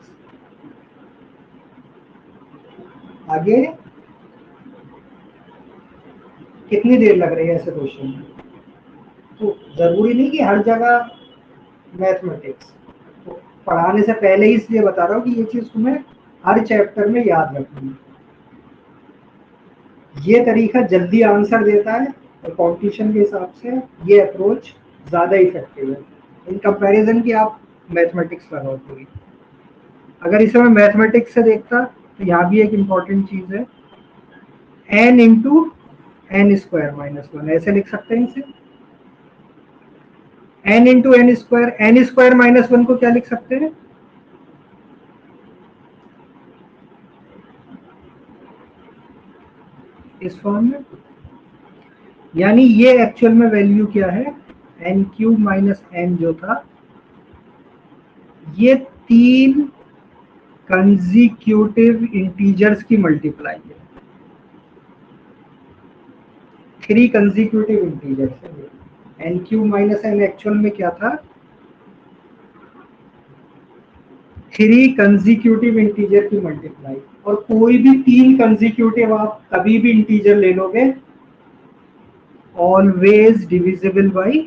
आगे कितनी देर लग रही है ऐसे क्वेश्चन में? तो जरूरी नहीं कि हर जगह मैथमेटिक्स, तो पढ़ाने से पहले ही इसलिए बता रहा हूँ कि ये चीज तुम्हें हर चैप्टर में याद रखनी है। ये तरीका जल्दी आंसर देता है और कंपटीशन के हिसाब से ये अप्रोच ज्यादा इफेक्टिव है इन कंपैरिजन की आप मैथमेटिक्स लगाओ पूरी। अगर इसे मैं मैथमेटिक्स से देखता तो यहाँ भी एक इम्पॉर्टेंट चीज है, n into n square minus 1, ऐसे लिख सकते हैं इसे। n into n square minus 1 को क्या लिख सकते हैं? इस फॉर्म में, यानी ये एक्चुअल में वैल्यू क्या है, n क्यूब माइनस n जो था, ये 3 कंसेक्यूटिव इंटीजर्स की मल्टीप्लाई है। 3 कंसेक्यूटिव इंटीजर है। N cube minus n actual में क्या था, 3 कंसेक्यूटिव इंटीजर की मल्टीप्लाई, और कोई भी 3 कंसेक्यूटिव आप कभी भी इंटीजर ले लोगे ऑलवेज डिविजिबल बाई,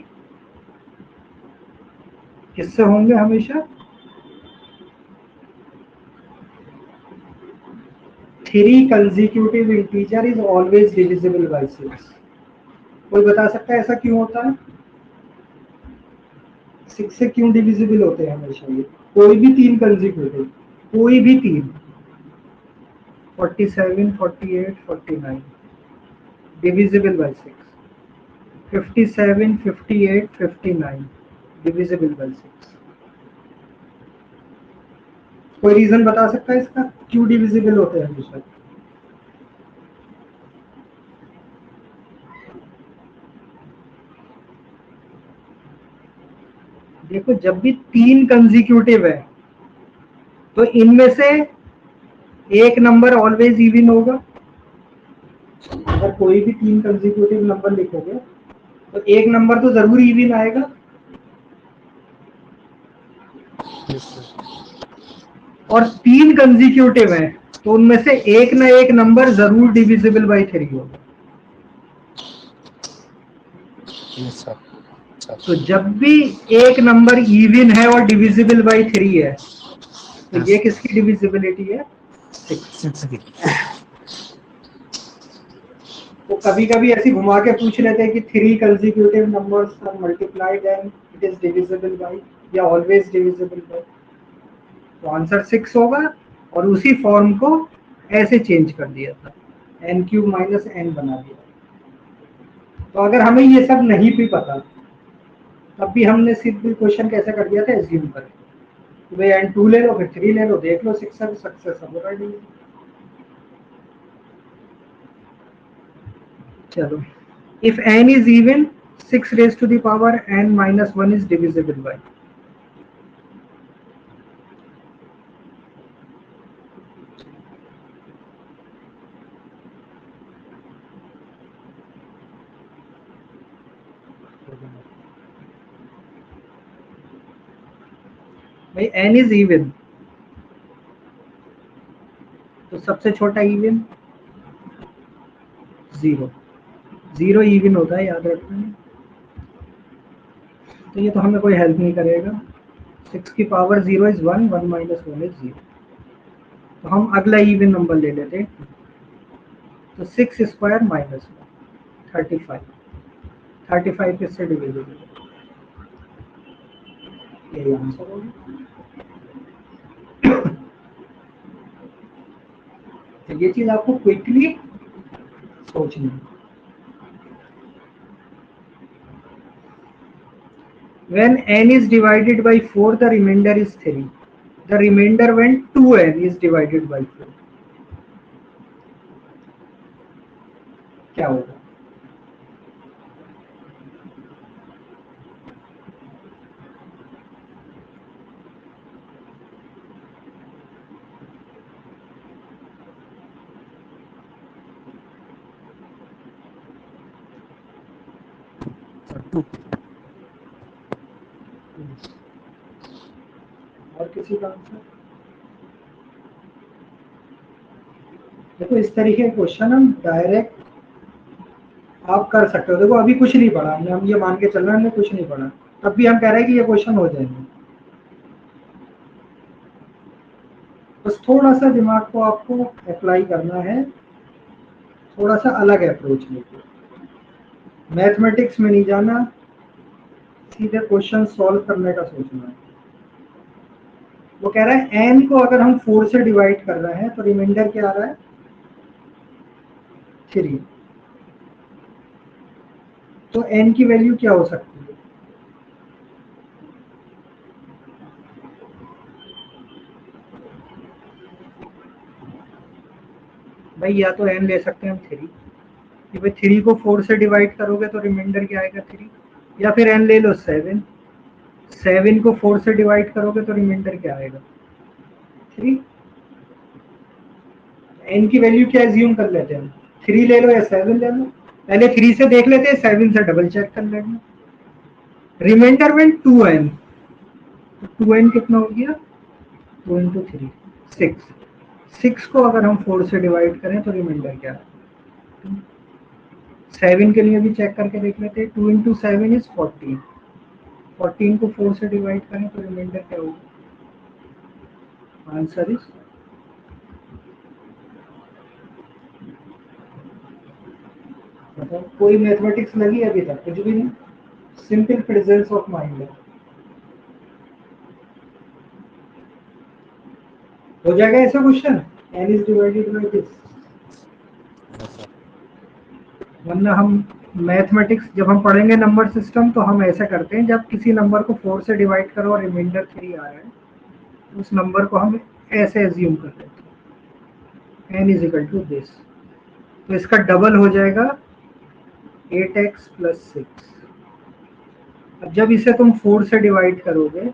किससे होंगे हमेशा, 3 consecutive integer is always divisible by 6। कोई बता सकता है ऐसा क्यों होता है, 6 से क्यों डिविजिबल होते हैं हमेशा ये, कोई भी 3 कंसेक्यूटिव, कोई भी 3, 47, 48, 49 डिविजिबल बाई 6, 57, 58, 59 डिविजिबल बाई 6। कोई रीजन बता सकता है इसका क्यों डिविजिबल होते हैं हमेशा? देखो जब भी 3 कंसेक्यूटिव है तो इनमें से एक नंबर ऑलवेज इवन होगा। अगर कोई भी 3 कंसेक्यूटिव नंबर लिखोगे तो एक नंबर तो जरूर इवन आएगा, यस सर। और 3 कंसेक्यूटिव है तो उनमें से एक ना एक नंबर जरूर डिविजिबल बाई 3 होगा। Yes sir. तो जब भी एक नंबर इवन है और डिविजिबल बाई 3 है तो ये किसकी डिविजिबिलिटी है, 6 की। तो कभी कभी ऐसी घुमा के पूछ लेते हैं कि 3 consecutive numbers are multiplied and it is divisible by या ऑलवेज डिविजिबल बाई, तो आंसर 6 होगा। और उसी फॉर्म को ऐसे चेंज कर दिया था, एन क्यूब माइनस एन बना दिया। तो अगर हमें ये सब नहीं भी पता तब भी हमने सिंपल क्वेश्चन कैसे कर दिया था, एज्यूम करके भाई एन 2 ले लो, फिर 3 ले लो, देख लो 6 है, सक्सेस अब रेडी। चलो, if n is even 6 raised to the power n minus 1 is divisible by, भाई n is even तो सबसे छोटा इवन 0, 0 इवन होता है, याद रखना। तो ये तो हमें कोई हेल्प नहीं करेगा, 6 की पावर 0 इज 1, 1 माइनस 1 इज 0। तो हम अगला इवन नंबर ले लेते, तो 6 स्क्वायर माइनस 35, 35 किससे डिविजिबल, यही आंसर होगा। तो ये चीज आपको क्विकली सोचनी है। When n is divided by 4, the remainder is 3. The remainder when 2n is divided by 4. क्या होगा? और किसी का आंसर? देखो इस तरीके के क्वेश्चन हम डायरेक्ट आप कर सकते हो। देखो अभी कुछ नहीं पढ़ा हमने, हम ये मान के चल रहे हैं हमने कुछ नहीं पढ़ा, तब भी हम कह रहे हैं कि ये क्वेश्चन हो जाएंगे। बस थोड़ा सा दिमाग को आपको अप्लाई करना है, थोड़ा सा अलग अप्रोच लेके, मैथमेटिक्स में नहीं जाना, सीधे क्वेश्चन सॉल्व करने का सोचना है। वो कह रहा है n को अगर हम 4 से डिवाइड कर रहे हैं तो रिमाइंडर क्या आ रहा है, 3। तो n की वैल्यू क्या हो सकती है, भाई या तो n ले सकते हैं हम 3, कि भाई 3 को 4 से डिवाइड करोगे तो रिमाइंडर क्या आएगा 3, या फिर n ले लो 7, 7 को 4 से डिवाइड करोगे तो रिमाइंडर क्या आएगा 3। n की वैल्यू क्या एज्यूम कर लेते हैं हम, 3 ले लो या 7 ले लो, पहले 3 से देख लेते हैं, 7 से डबल चेक कर लेंगे। रिमाइंडर में 2n, तो 2n कितना हो गया, 2 इंटू 3 6। 6 को अगर हम 4 से डिवाइड करें तो रिमाइंडर क्या है। 7 के लिए भी चेक करके देख लेते हैं, 2 इंटू 7 इज 14। 14 को 4 से डिवाइड करें तो रिमाइंडर क्या होगा, आंसर इज, मतलब कोई मैथमेटिक्स लगी अभी तक, कुछ भी नहीं, सिंपल प्रेजेंस ऑफ माइंड है। हो जाएगा ऐसा question, n is divided by this. Yes sir. वरना हम मैथमेटिक्स जब हम पढ़ेंगे नंबर सिस्टम तो हम ऐसा करते हैं, जब किसी नंबर को 4 से डिवाइड करो और रिमाइंडर 3 आ रहा है, तो उस नंबर को हम ऐसे एज्यूम कर लेते हैं, n is equal to this. तो इसका डबल हो जाएगा 8x प्लस 6। अब जब इसे तुम 4 से डिवाइड करोगे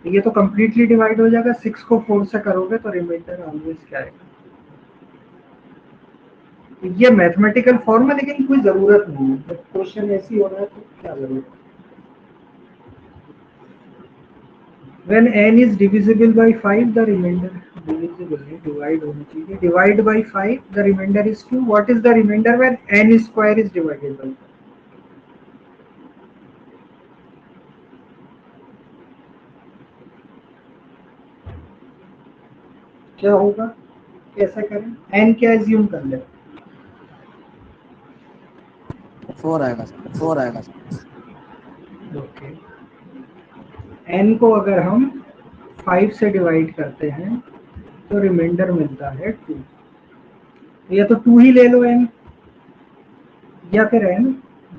तो ये तो कम्प्लीटली डिवाइड हो जाएगा, 6 को 4 से करोगे तो रिमाइंडर ऑलवेज क्या आएगा। तो ये मैथमेटिकल फॉर्म है, लेकिन कोई जरूरत नहीं है, जब क्वेश्चन ऐसी हो रहा है तो क्या जरूरत है। When n is divisible by 5, the remainder divisible है, divide होना चाहिए, divide by 5, the remainder is 2. What is the remainder when n square is divided by 5? क्या होगा, कैसा करें, n क्या एज्यूम कर ले, 4 आएगा सर, 4 आएगा सर। ओके। n को अगर हम 5 से डिवाइड करते हैं तो रिमाइंडर मिलता है 2। या तो 2 ही ले लो n, या फिर n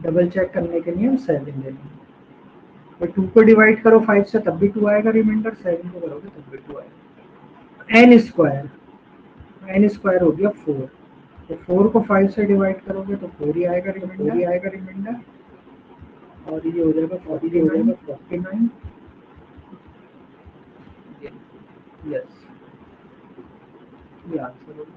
डबल चेक करने के लिए हम 7 ले लेंगे। तो 2 को डिवाइड करो 5 से तब भी 2 आएगा रिमाइंडर, 7 को करोगे तब भी 2 आएगा। n स्क्वायर, n स्क्वायर हो गया 4, तो 4 को 5 से डिवाइड करोगे तो 4 ही आएगा रिमाइंडर, और ये हो जाएगा 49। यस, ये आंसर होगा।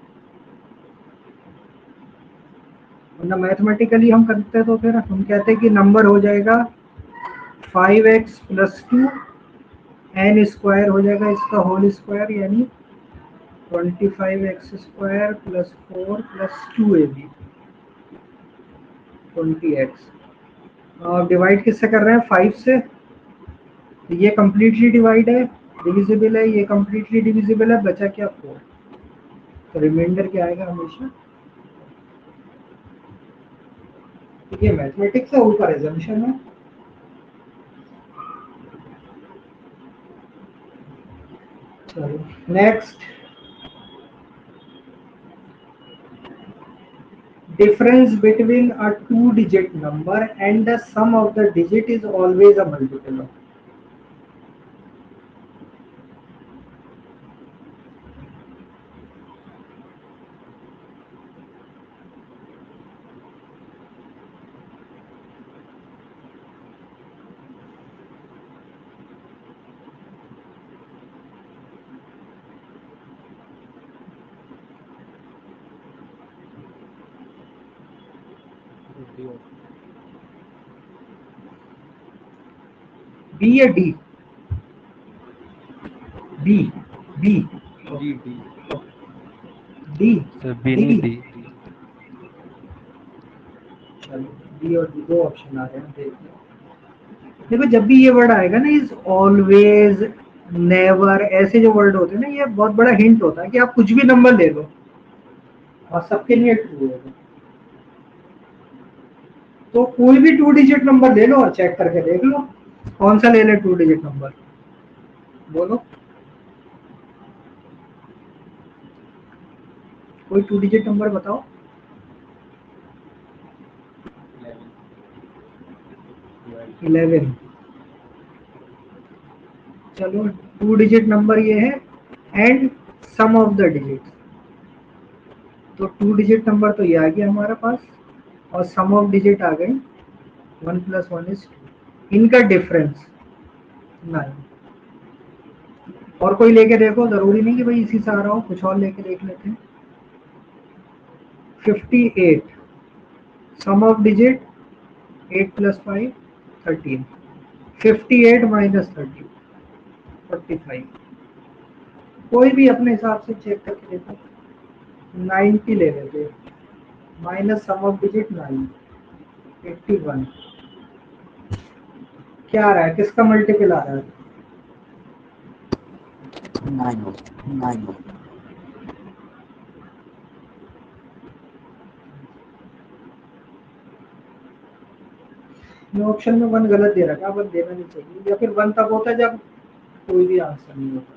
वरना मैथमेटिकली हम करते तो फिर हम कहते हैं कि नंबर हो जाएगा 5x प्लस 2, n स्क्वायर हो जाएगा इसका होल स्क्वायर, यानी 25x square plus 4 plus 2ab 20x। और डिवाइड किससे कर रहे हैं, 5 से, तो ये कम्प्लीटली डिवाइड है, डिविजिबल है, ये कम्प्लीटली डिविजिबल है, बचा क्या 4। तो रिमाइंडर क्या आएगा हमेशा, तो ये मैथमेटिक्स है, ऊपर एजम्पशन है। चलो next, difference between a 2-digit number and the sum of the digit is always a multiple of। B या D, B, B, D D D, sir, B नहीं डी। चलो बी और डी दो option आ रहे हैं, देखते हैं। देखो जब भी ये वर्ड आएगा ना, इज ऑलवेज, नेवर, ऐसे जो वर्ड होते हैं ना, ये बहुत बड़ा हिंट होता है कि आप कुछ भी नंबर ले लो और सबके लिए ट्रू होगा। तो कोई भी 2 डिजिट नंबर ले लो और चेक करके देख लो, कौन सा ले ले 2 डिजिट नंबर, बोलो कोई 2 डिजिट नंबर बताओ। 11। चलो 2 डिजिट नंबर ये है, and sum of the digit, तो 2 डिजिट नंबर तो ये आ गया हमारे पास, और सम ऑफ डिजिट आ गई 1 + 1 = 2। इनका डिफरेंस 9। और कोई लेके देखो, जरूरी नहीं कि भाई इसी से आ रहा हो, कुछ और लेके देख लेते हैं। 58। सम ऑफ डिजिट 8 प्लस 5 13, 58 माइनस 30 45। कोई भी अपने हिसाब से चेक करके देखो। 90 ले लेते, माइनस सम ऑफ डिजिट 9 81। क्या आ रहा है, किसका मल्टीपल आ रहा है? 9 ऑप्शन में 1 गलत दे रखा है, 1 देना नहीं चाहिए, या फिर 1 तब होता है जब कोई भी आंसर नहीं होता।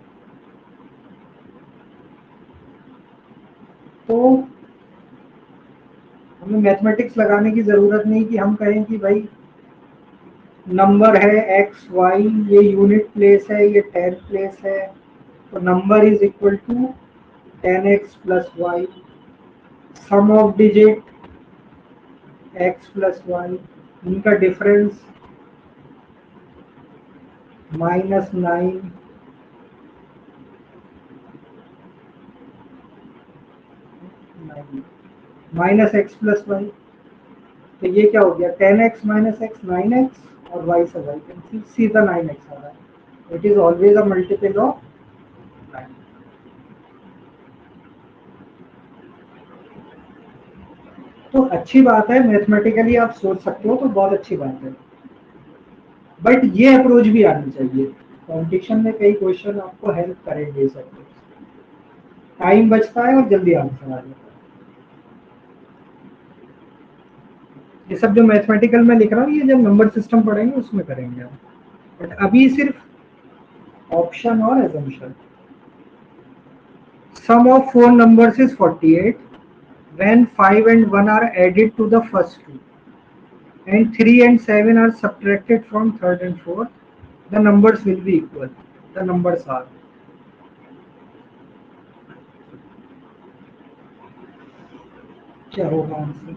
तो हमें मैथमेटिक्स लगाने की जरूरत नहीं कि हम कहें कि भाई नंबर है एक्स वाई, ये यूनिट प्लेस है, ये 10 प्लेस है, तो number is equal to 10x plus Y, sum of digit x plus Y, इनका difference minus 9 minus X plus Y. तो ये क्या हो गया, 10x माइनस एक्स 9x, और y से y कैंसिल, सीधा 9x आ रहा है। It is always a multiple of 9। तो अच्छी बात है, मैथमेटिकली आप सोच सकते हो तो बहुत अच्छी बात है, बट ये अप्रोच भी आनी चाहिए। कॉम्पिटिशन में कई क्वेश्चन आपको हेल्प करेंगे इस अप्रोच, टाइम बचता है और जल्दी आंसर आ जाता है। ये सब जो मैथमेटिकल में लिख रहा हूँ, ये जब नंबर सिस्टम पढ़ेंगे उसमें करेंगे हम, बट अभी सिर्फ ऑप्शन और assumption. Sum of 4 numbers is 48 when 5 and 1 are added to the first two and 3 and 7 are subtracted from third and fourth, the numbers will be equal. The numbers are, क्या होगा answer?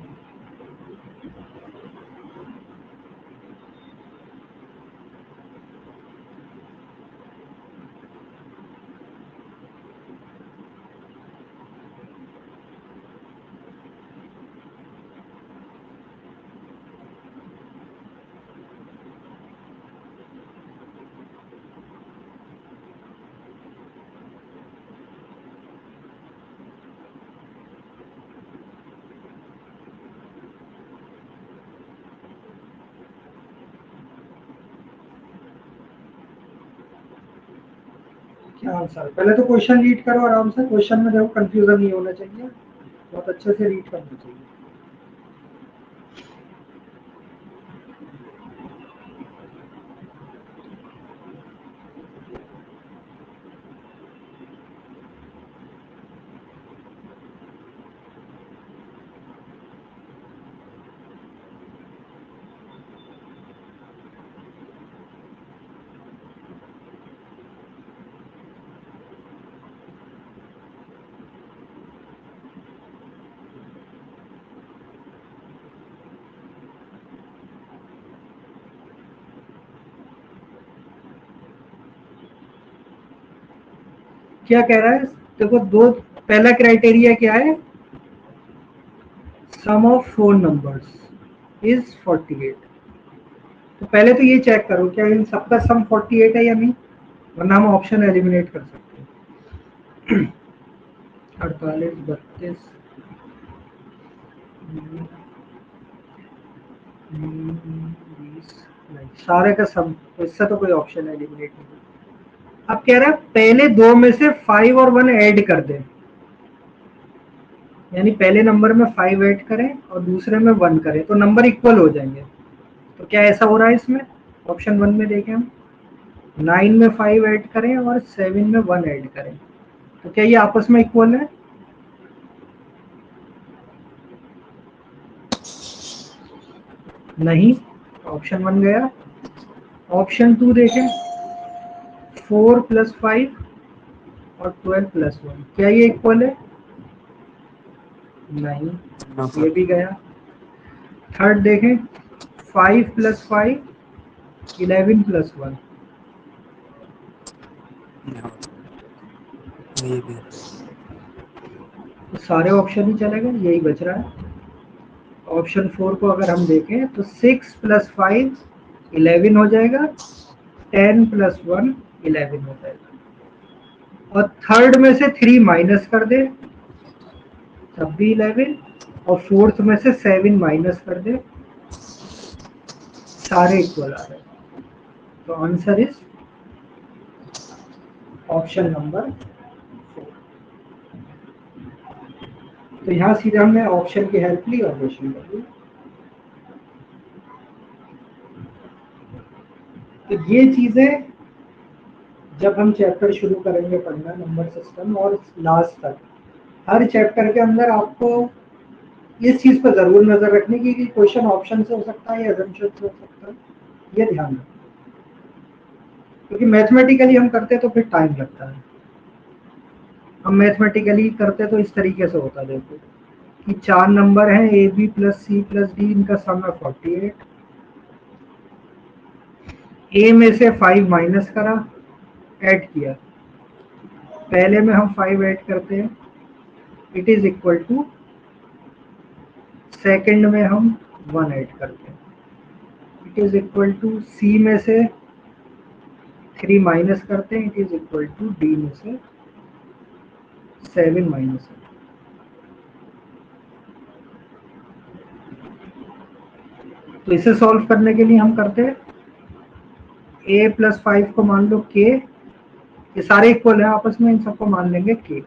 क्या answer? पहले तो question read करो आराम से, question में देखो कंफ्यूजन नहीं होना चाहिए, बहुत अच्छे से रीड करना चाहिए। क्या कह रहा है देखो, दो, पहला क्राइटेरिया क्या है, सम ऑफ 4 numbers इज 48। तो पहले तो ये चेक करो क्या इन सबका सम 48 है या नहीं, वरना हम ऑप्शन एलिमिनेट कर सकते हैं। 48 32 20, सारे का सम, तो इससे तो कोई ऑप्शन एलिमिनेट नहीं। अब कह रहा है पहले दो में से 5 और 1 ऐड कर दें, यानी पहले नंबर में 5 ऐड करें और दूसरे में 1 करें, तो नंबर इक्वल हो जाएंगे। तो क्या ऐसा हो रहा है इसमें? ऑप्शन 1 में देखें हम, 9 में 5 ऐड करें और 7 में 1 ऐड करें, तो क्या ये आपस में इक्वल है? नहीं, ऑप्शन 1 गया। ऑप्शन 2 देखें, 4 प्लस 5 और 12 प्लस 1, क्या ये इक्वल है? नहीं, नो ये सर। भी गया। थर्ड देखें, 5 प्लस 5 11 प्लस 1, ये भी तो सारे ऑप्शन ही चले गए, यही बच रहा है। ऑप्शन 4 को अगर हम देखें तो 6 + 5 11 हो जाएगा, 10 + 1 11 हो जाएगा। और थर्ड में से 3 माइनस कर दे तब भी 11, और फोर्थ में से 7 माइनस कर दे, सारे इक्वल आ रहे हैं। तो आंसर इज ऑप्शन नंबर 4। तो यहाँ सीधा हमने ऑप्शन की हेल्प ली और क्वेश्चन कर लिया। तो ये चीजें जब हम चैप्टर शुरू करेंगे पढ़ना नंबर सिस्टम और लास्ट तक, हर चैप्टर के अंदर आपको इस चीज पर जरूर नजर रखने की कि क्वेश्चन ऑप्शन से हो सकता है या assumption से हो सकता है, ये ध्यान रखना। क्योंकि मैथमेटिकली हम करते तो फिर टाइम लगता है। हम मैथमेटिकली करते तो इस तरीके से होता, देखो कि 4 नंबर हैं AB + C + D, इनका सम है 48। ए में से 5 माइनस करा, ऐड किया, पहले में हम 5 ऐड करते हैं, it is equal to second में हम 1 ऐड करते हैं, it is equal to c में से 3 माइनस करते हैं, it is equal to d में से 7 माइनस। तो इसे सॉल्व करने के लिए हम करते हैं a + 5 को मान लो k, ये सारे इक्वल है आपस में, इन सबको मान लेंगे k।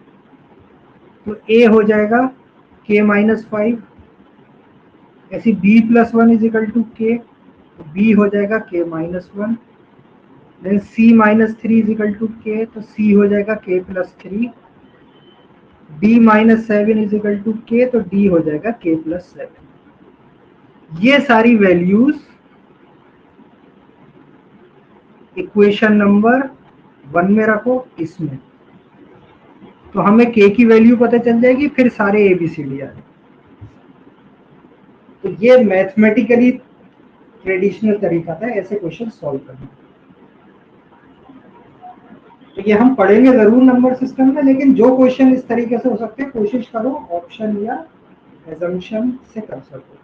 तो a हो जाएगा k - 5, ऐसी b + 1 is equal to k, तो b हो जाएगा k - 1, then c - 3 is equal to k, तो c हो जाएगा k + 3, d - 7 is equal to k, तो d हो जाएगा k + 7। ये सारी वैल्यूज इक्वेशन नंबर 1 में रखो इसमें, तो हमें k की वैल्यू पता चल जाएगी, फिर सारे ABCD आ जाएंगे। तो ये मैथमेटिकली ट्रेडिशनल तरीका था ऐसे क्वेश्चन सॉल्व करने। तो ये हम पढ़ेंगे जरूर नंबर सिस्टम में, लेकिन जो क्वेश्चन इस तरीके से हो सकते हैं कोशिश करो ऑप्शन या एजम्पशन से कर सको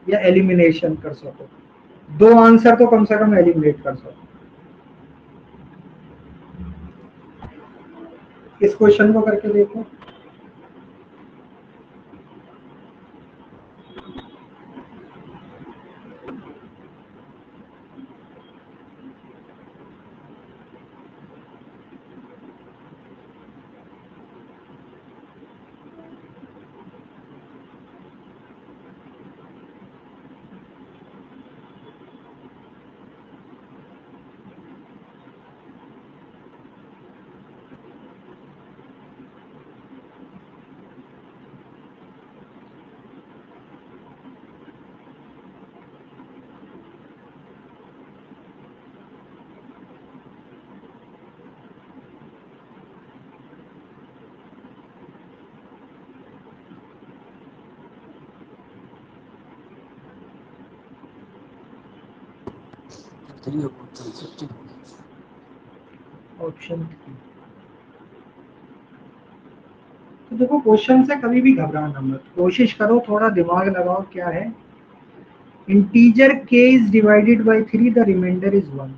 या एलिमिनेशन कर सको, 2 आंसर तो कम से कम एलिमिनेट कर सको। इस क्वेश्चन को करके देखो। ऑप्शन 3। तो देखो क्वेश्चन से कभी भी घबराना मत, कोशिश करो थोड़ा दिमाग लगाओ क्या है। Integer k is divided by 3, the remainder is 1,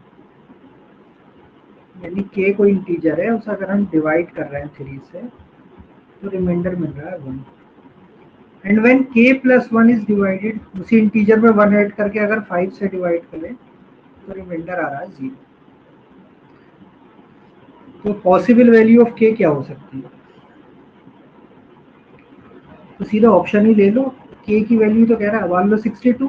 यानी k कोई इंटीजर है, उसे अगर हम डिवाइड कर रहे हैं 3 से तो रिमाइंडर मिल रहा है 1। And when k + 1 is divided, उसी इंटीजर में 1 ऐड करके अगर 5 से डिवाइड करें तो रिमाइंडर आ रहा है 0। तो पॉसिबल वैल्यू ऑफ k क्या हो सकती है? तो सीधा ऑप्शन ही ले लो, k की वैल्यू तो कह रहा है मान लो 62,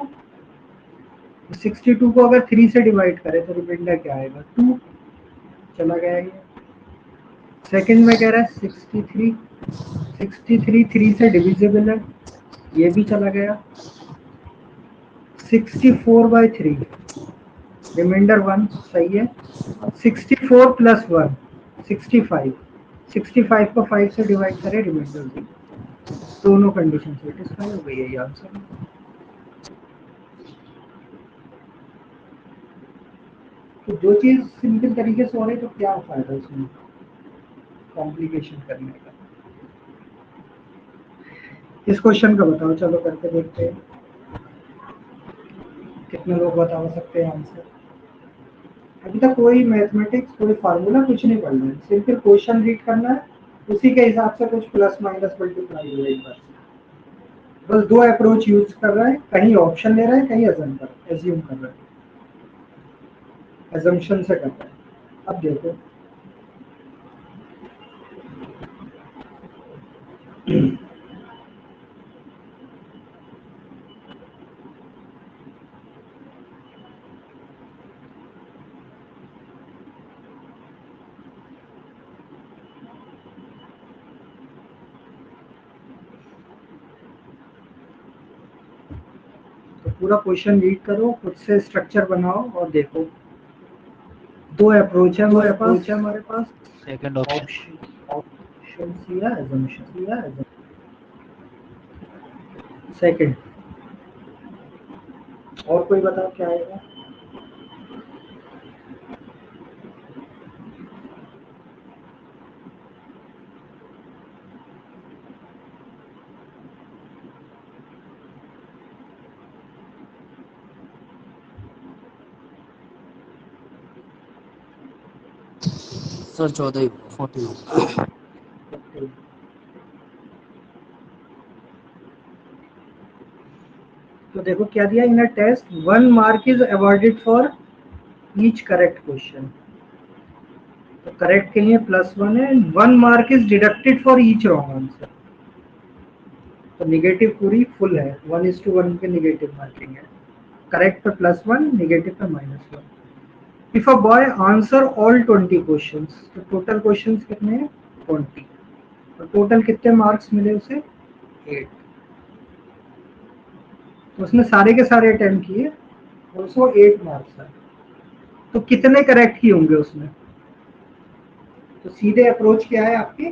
62 को अगर 3 से डिवाइड करें तो रिमाइंडर क्या आएगा 2, चला गया ये। सेकंड में कह रहा है 63, 63 3 से डिविजिबल है, ये भी चला गया। 64/3, रिमाइंडर 1, सही है। 64 + 1 65, 65 को 5 से डिवाइड करें, रिमाइंडर 0, दोनों कंडीशन सेटिस्फाई हो गई है, ये आंसर। तो जो चीज सिंपल तरीके से हो रही तो क्या फायदा उसमें कॉम्प्लिकेशन करने का। इस क्वेश्चन का बताओ, चलो करके देखते हैं। कितने लोग बता सकते हैं आंसर? अभी तक कोई मैथमेटिक्स कोई फार्मूला कुछ नहीं पढ़ना है, सिंपल क्वेश्चन रीड करना है, उसी के हिसाब से कुछ प्लस माइनस मल्टीप्लाई हो एक बार। बस दो अप्रोच यूज कर रहा है, कहीं ऑप्शन ले रहा है, कहीं एज्यूम कर रहा है, एजम्पशन से कर रहा है। अब देखो तो पूरा क्वेश्चन रीड करो, खुद से स्ट्रक्चर बनाओ और देखो। दो अप्रोच है हमारे पास। सेकंड ऑप्शन ऑप्शन सी है, assumption सेकंड। और कोई बताओ क्या आएगा? सर 14 14 तो देखो क्या दिया in a test, 1 mark is awarded for each correct question. तो करेक्ट के लिए +1 है, 1 mark is deducted for each wrong answer. तो निगेटिव पूरी फुल है, 1:1 पे निगेटिव मार्किंग है। करेक्ट पे +1, नेगेटिव पे -1। If a boy answer all 20 questions, तो टोटल क्वेश्चंस कितने हैं? 20। तो टोटल कितने मार्क्स मिले उसे? 8। तो उसने सारे के सारे अटेम्प्ट किए और उसको 8 मार्क्स आए। तो कितने करेक्ट किए होंगे उसने? तो सीधे अप्रोच क्या है आपकी?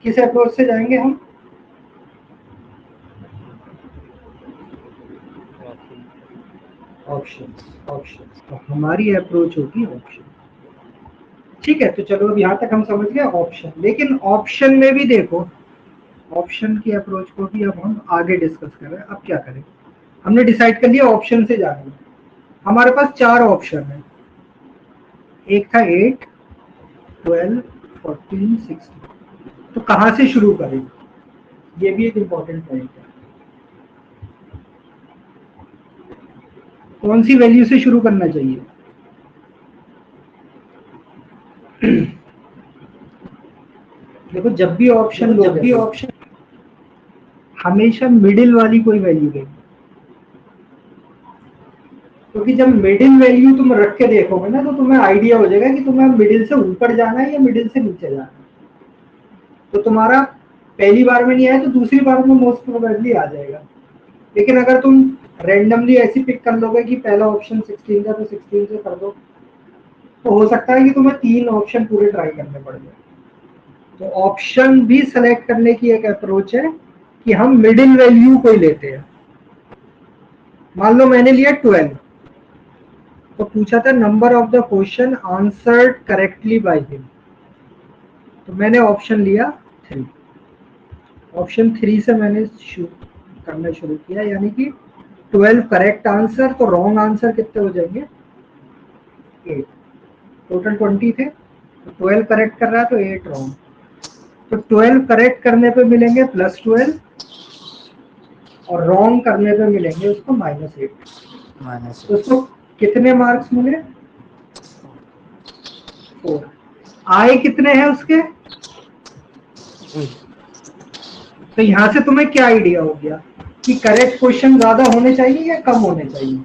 किस अप्रोच से जाएंगे हम? ऑप्शन। तो हमारी अप्रोच होगी ऑप्शन। ठीक है, तो चलो अब यहाँ तक हम समझ गए ऑप्शन। लेकिन ऑप्शन में भी देखो, ऑप्शन की अप्रोच को भी अब हम आगे डिस्कस कर रहे हैं। अब क्या करें? हमने डिसाइड कर लिया ऑप्शन से जाना है। हमारे पास 4 ऑप्शन है, एक था 8, 12, 14, 16। तो कहाँ से शुरू करें? ये भी एक इम्पोर्टेंट पॉइंट है। कौन सी वैल्यू से शुरू करना चाहिए? देखो जब भी ऑप्शन हमेशा मिडिल वाली कोई वैल्यू देगी, क्योंकि जब मिडिल वैल्यू तुम रख के देखोगे ना, तो तुम्हें आइडिया हो जाएगा कि तुम्हें मिडिल से ऊपर जाना है या मिडिल से नीचे जाना है। तो तुम्हारा पहली बार में नहीं आया तो दूसरी बार में मोस्ट प्रोबेबली आ जाएगा। लेकिन अगर तुम रैंडमली ऐसी पिक कर लोगे कि पहला ऑप्शन 16 था तो 16 से कर दो, तो हो सकता है कि तुम्हें 3 ऑप्शन पूरे ट्राई करने पड़ जाए। तो ऑप्शन भी सेलेक्ट करने की एक अप्रोच है कि हम मिडिल वैल्यू को ही लेते हैं। मान लो मैंने लिया 12, तो पूछा था number of the question answered correctly by him, तो मैंने ऑप्शन लिया 3। ऑप्शन 3 से मैंने करना शुरू किया, यानी कि 12 करेक्ट आंसर, तो रॉन्ग आंसर कितने हो जाएंगे? 8। टोटल 20 थे, तो 12 करेक्ट कर रहा है तो 8 रॉन्ग। तो 12 करेक्ट करने पे मिलेंगे +12 और रॉन्ग करने पे मिलेंगे उसको -8। तो उसको कितने मार्क्स मिले? 4। आए कितने हैं उसके? तो यहाँ से तुम्हें क्या आइडिया हो गया कि करेक्ट क्वेश्चन ज्यादा होने चाहिए या कम होने चाहिए?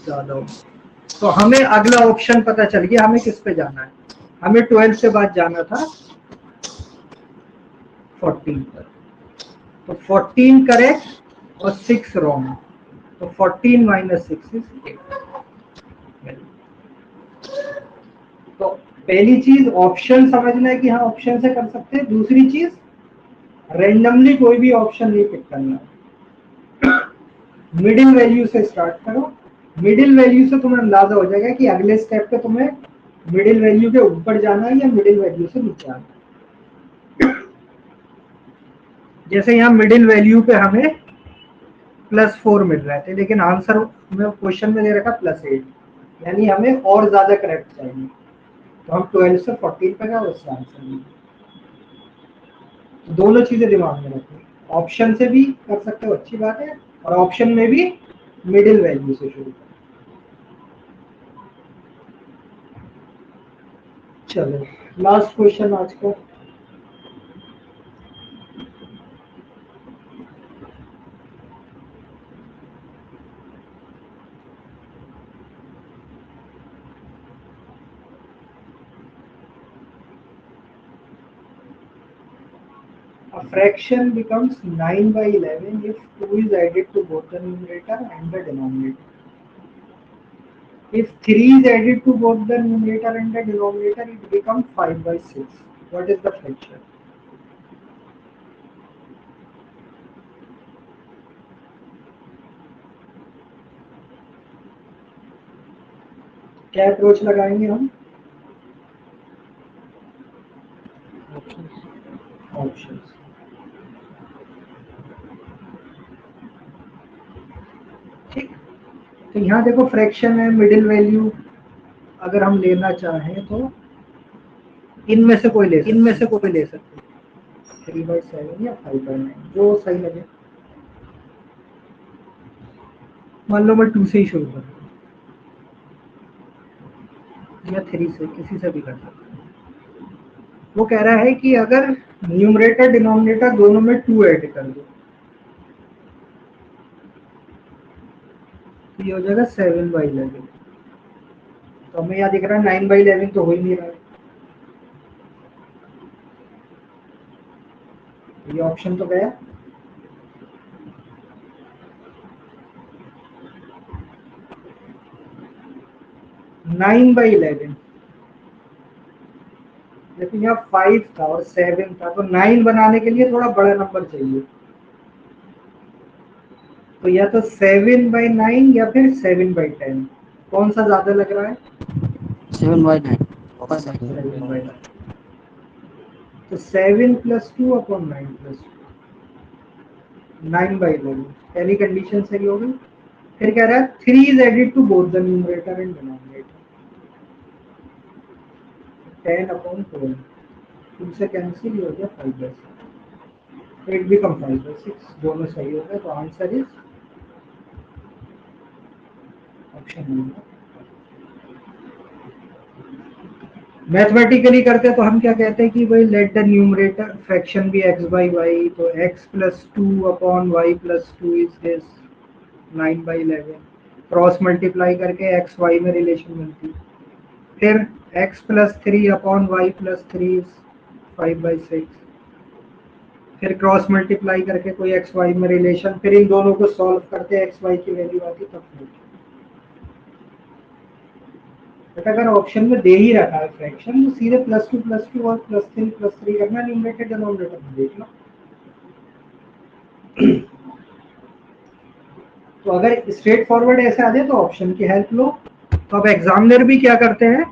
ज्यादा। तो हमें अगला ऑप्शन पता चल गया हमें किस पे जाना है। हमें 12 से बाद जाना था 14 पर। तो 14 करेक्ट और 6 रॉन्ग, तो 14 - 6 इज 8। तो पहली चीज ऑप्शन समझना है कि हाँ ऑप्शन से कर सकते हैं। दूसरी चीज रैंडमली कोई भी ऑप्शन नहीं पिक करना, मिडिल वैल्यू से स्टार्ट करो। मिडिल वैल्यू से तुम्हें अंदाजा हो जाएगा कि अगले स्टेप पे तुम्हें मिडिल वैल्यू के ऊपर जाना है या मिडिल वैल्यू से नीचे आना है। जैसे यहाँ मिडिल वैल्यू पे हमें +4 मिल रहा है, लेकिन आंसर में क्वेश्चन में दे रखा +8, यानी हमें और ज्यादा करेक्ट चाहिए, तो हम 12 से 14 पे गए, उससे आंसर मिला। तो दोनों चीजें दिमाग में रखनी, ऑप्शन से भी कर सकते हो, अच्छी बात है, और ऑप्शन में भी मिडिल वैल्यू से शुरू करें। चलो लास्ट क्वेश्चन आज का। A fraction becomes 9/11 if 2 is added to both the numerator and the denominator. If 3 is added to both the numerator and the denominator, it becomes 5/6. What is the fraction? क्या approach लगाएंगे हम? Options. ठीक, तो यहाँ देखो fraction है, middle value अगर हम लेना चाहें तो इनमें से कोई ले सकते, 3/7 या 5/9, जो सही लगे। मान लो मैं 2 से ही शुरू करूँ या 3 से, किसी से भी कर सकते हैं। वो कह रहा है कि अगर न्यूमरेटर डिनोमिनेटर दोनों में 2 ऐड कर दो तो ये हो जाएगा 7/11। तो हमें यहाँ दिख रहा है 9/11 तो हो ही नहीं रहा है, ये ऑप्शन तो गया। नाइन बाई 11, लेकिन यहाँ 5 था और 7 था, तो 9 बनाने के लिए थोड़ा बड़ा नंबर चाहिए, तो या तो 7/9 या फिर 7/10, कौन सा ज्यादा लग रहा है? 7/9 7/9। तो 7 + 2 अपॉन 9 + 2, 9/11, पहली कंडीशन सही हो गई। फिर कह रहा है 3 is added to both the numerator and denominator, 10/12, 2 से कैंसिल हो गया, 5/6, तो इट बिकम 5/6, दोनों सही हो गए, तो answer is option number. Mathematically करते तो हम क्या कहते हैं कि भाई let the numerator fraction be x/y, तो x + 2 upon y + 2 is this 9/11, cross multiply करके x y में रिलेशन मिलती, फिर x + 3 अपॉन y + 3 इज 5/6, फिर क्रॉस मल्टीप्लाई करके कोई x y में रिलेशन, फिर इन दोनों को सॉल्व करके x y की वैल्यू आती तब फ्रैक्शन। बट अगर ऑप्शन में दे ही रखा है फ्रैक्शन, तो सीधे +2 + 2 और +3 + 3 करना, न्यूमरेटर डिनोमिनेटर में देख लो। तो अगर स्ट्रेट फॉरवर्ड ऐसे आ जाए तो ऑप्शन की हेल्प लो। तो अब एग्जामिनर भी क्या करते हैं,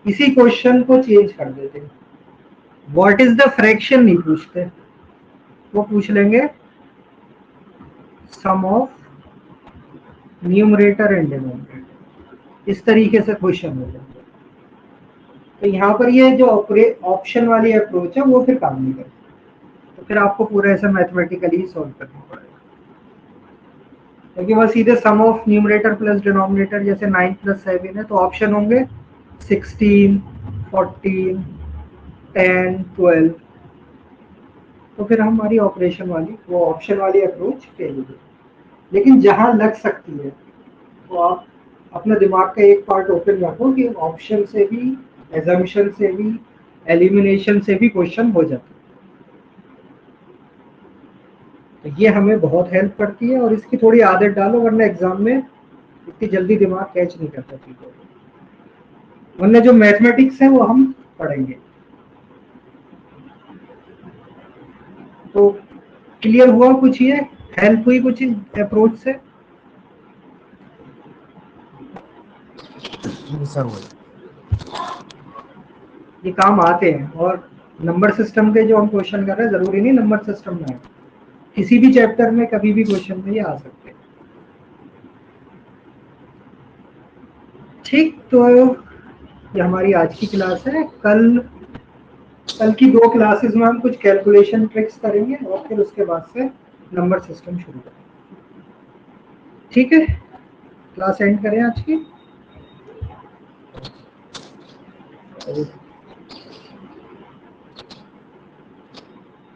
इसी क्वेश्चन को चेंज कर देते हैं, व्हाट इज द फ्रैक्शन नहीं पूछते, वो पूछ लेंगे सम ऑफ न्यूमरेटर एंड डिनोमिनेटर, इस तरीके से क्वेश्चन हो जाता है। तो यहाँ पर ये जो ऑप्शन वाली अप्रोच है वो फिर काम नहीं करती, तो फिर आपको पूरा ऐसा मैथमेटिकली सॉल्व करना पड़ेगा, क्योंकि वह सीधे सम ऑफ न्यूमरेटर प्लस डिनोमिनेटर, जैसे 9 + 7 है, तो ऑप्शन होंगे 16, 14, 10, 12, तो फिर हमारी ऑपरेशन वाली वो ऑप्शन वाली अप्रोच फेल हो गई। लेकिन जहां लग सकती है तो आप अपने दिमाग का एक पार्ट ओपन रखो कि ऑप्शन से भी, एजम्पशन से भी, एलिमिनेशन से भी क्वेश्चन हो जाता है, तो ये हमें बहुत हेल्प करती है, और इसकी थोड़ी आदत डालो, वरना एग्जाम में इतनी जल्दी दिमाग कैच नहीं करता चीजों को, वरना जो मैथमेटिक्स है वो हम पढ़ेंगे। तो क्लियर हुआ कुछ, ये हेल्प हुई कुछ अप्रोच से? सर वही ये काम आते हैं, और नंबर सिस्टम के जो हम क्वेश्चन कर रहे हैं जरूरी नहीं नंबर सिस्टम में है, किसी भी चैप्टर में कभी भी क्वेश्चन में ये आ सकते हैं। ठीक, तो ये हमारी आज की क्लास है। कल की 2 क्लासेस में हम कुछ कैलकुलेशन ट्रिक्स करेंगे और फिर उसके बाद से नंबर सिस्टम शुरू करेंगे। ठीक है, क्लास एंड करें आज की।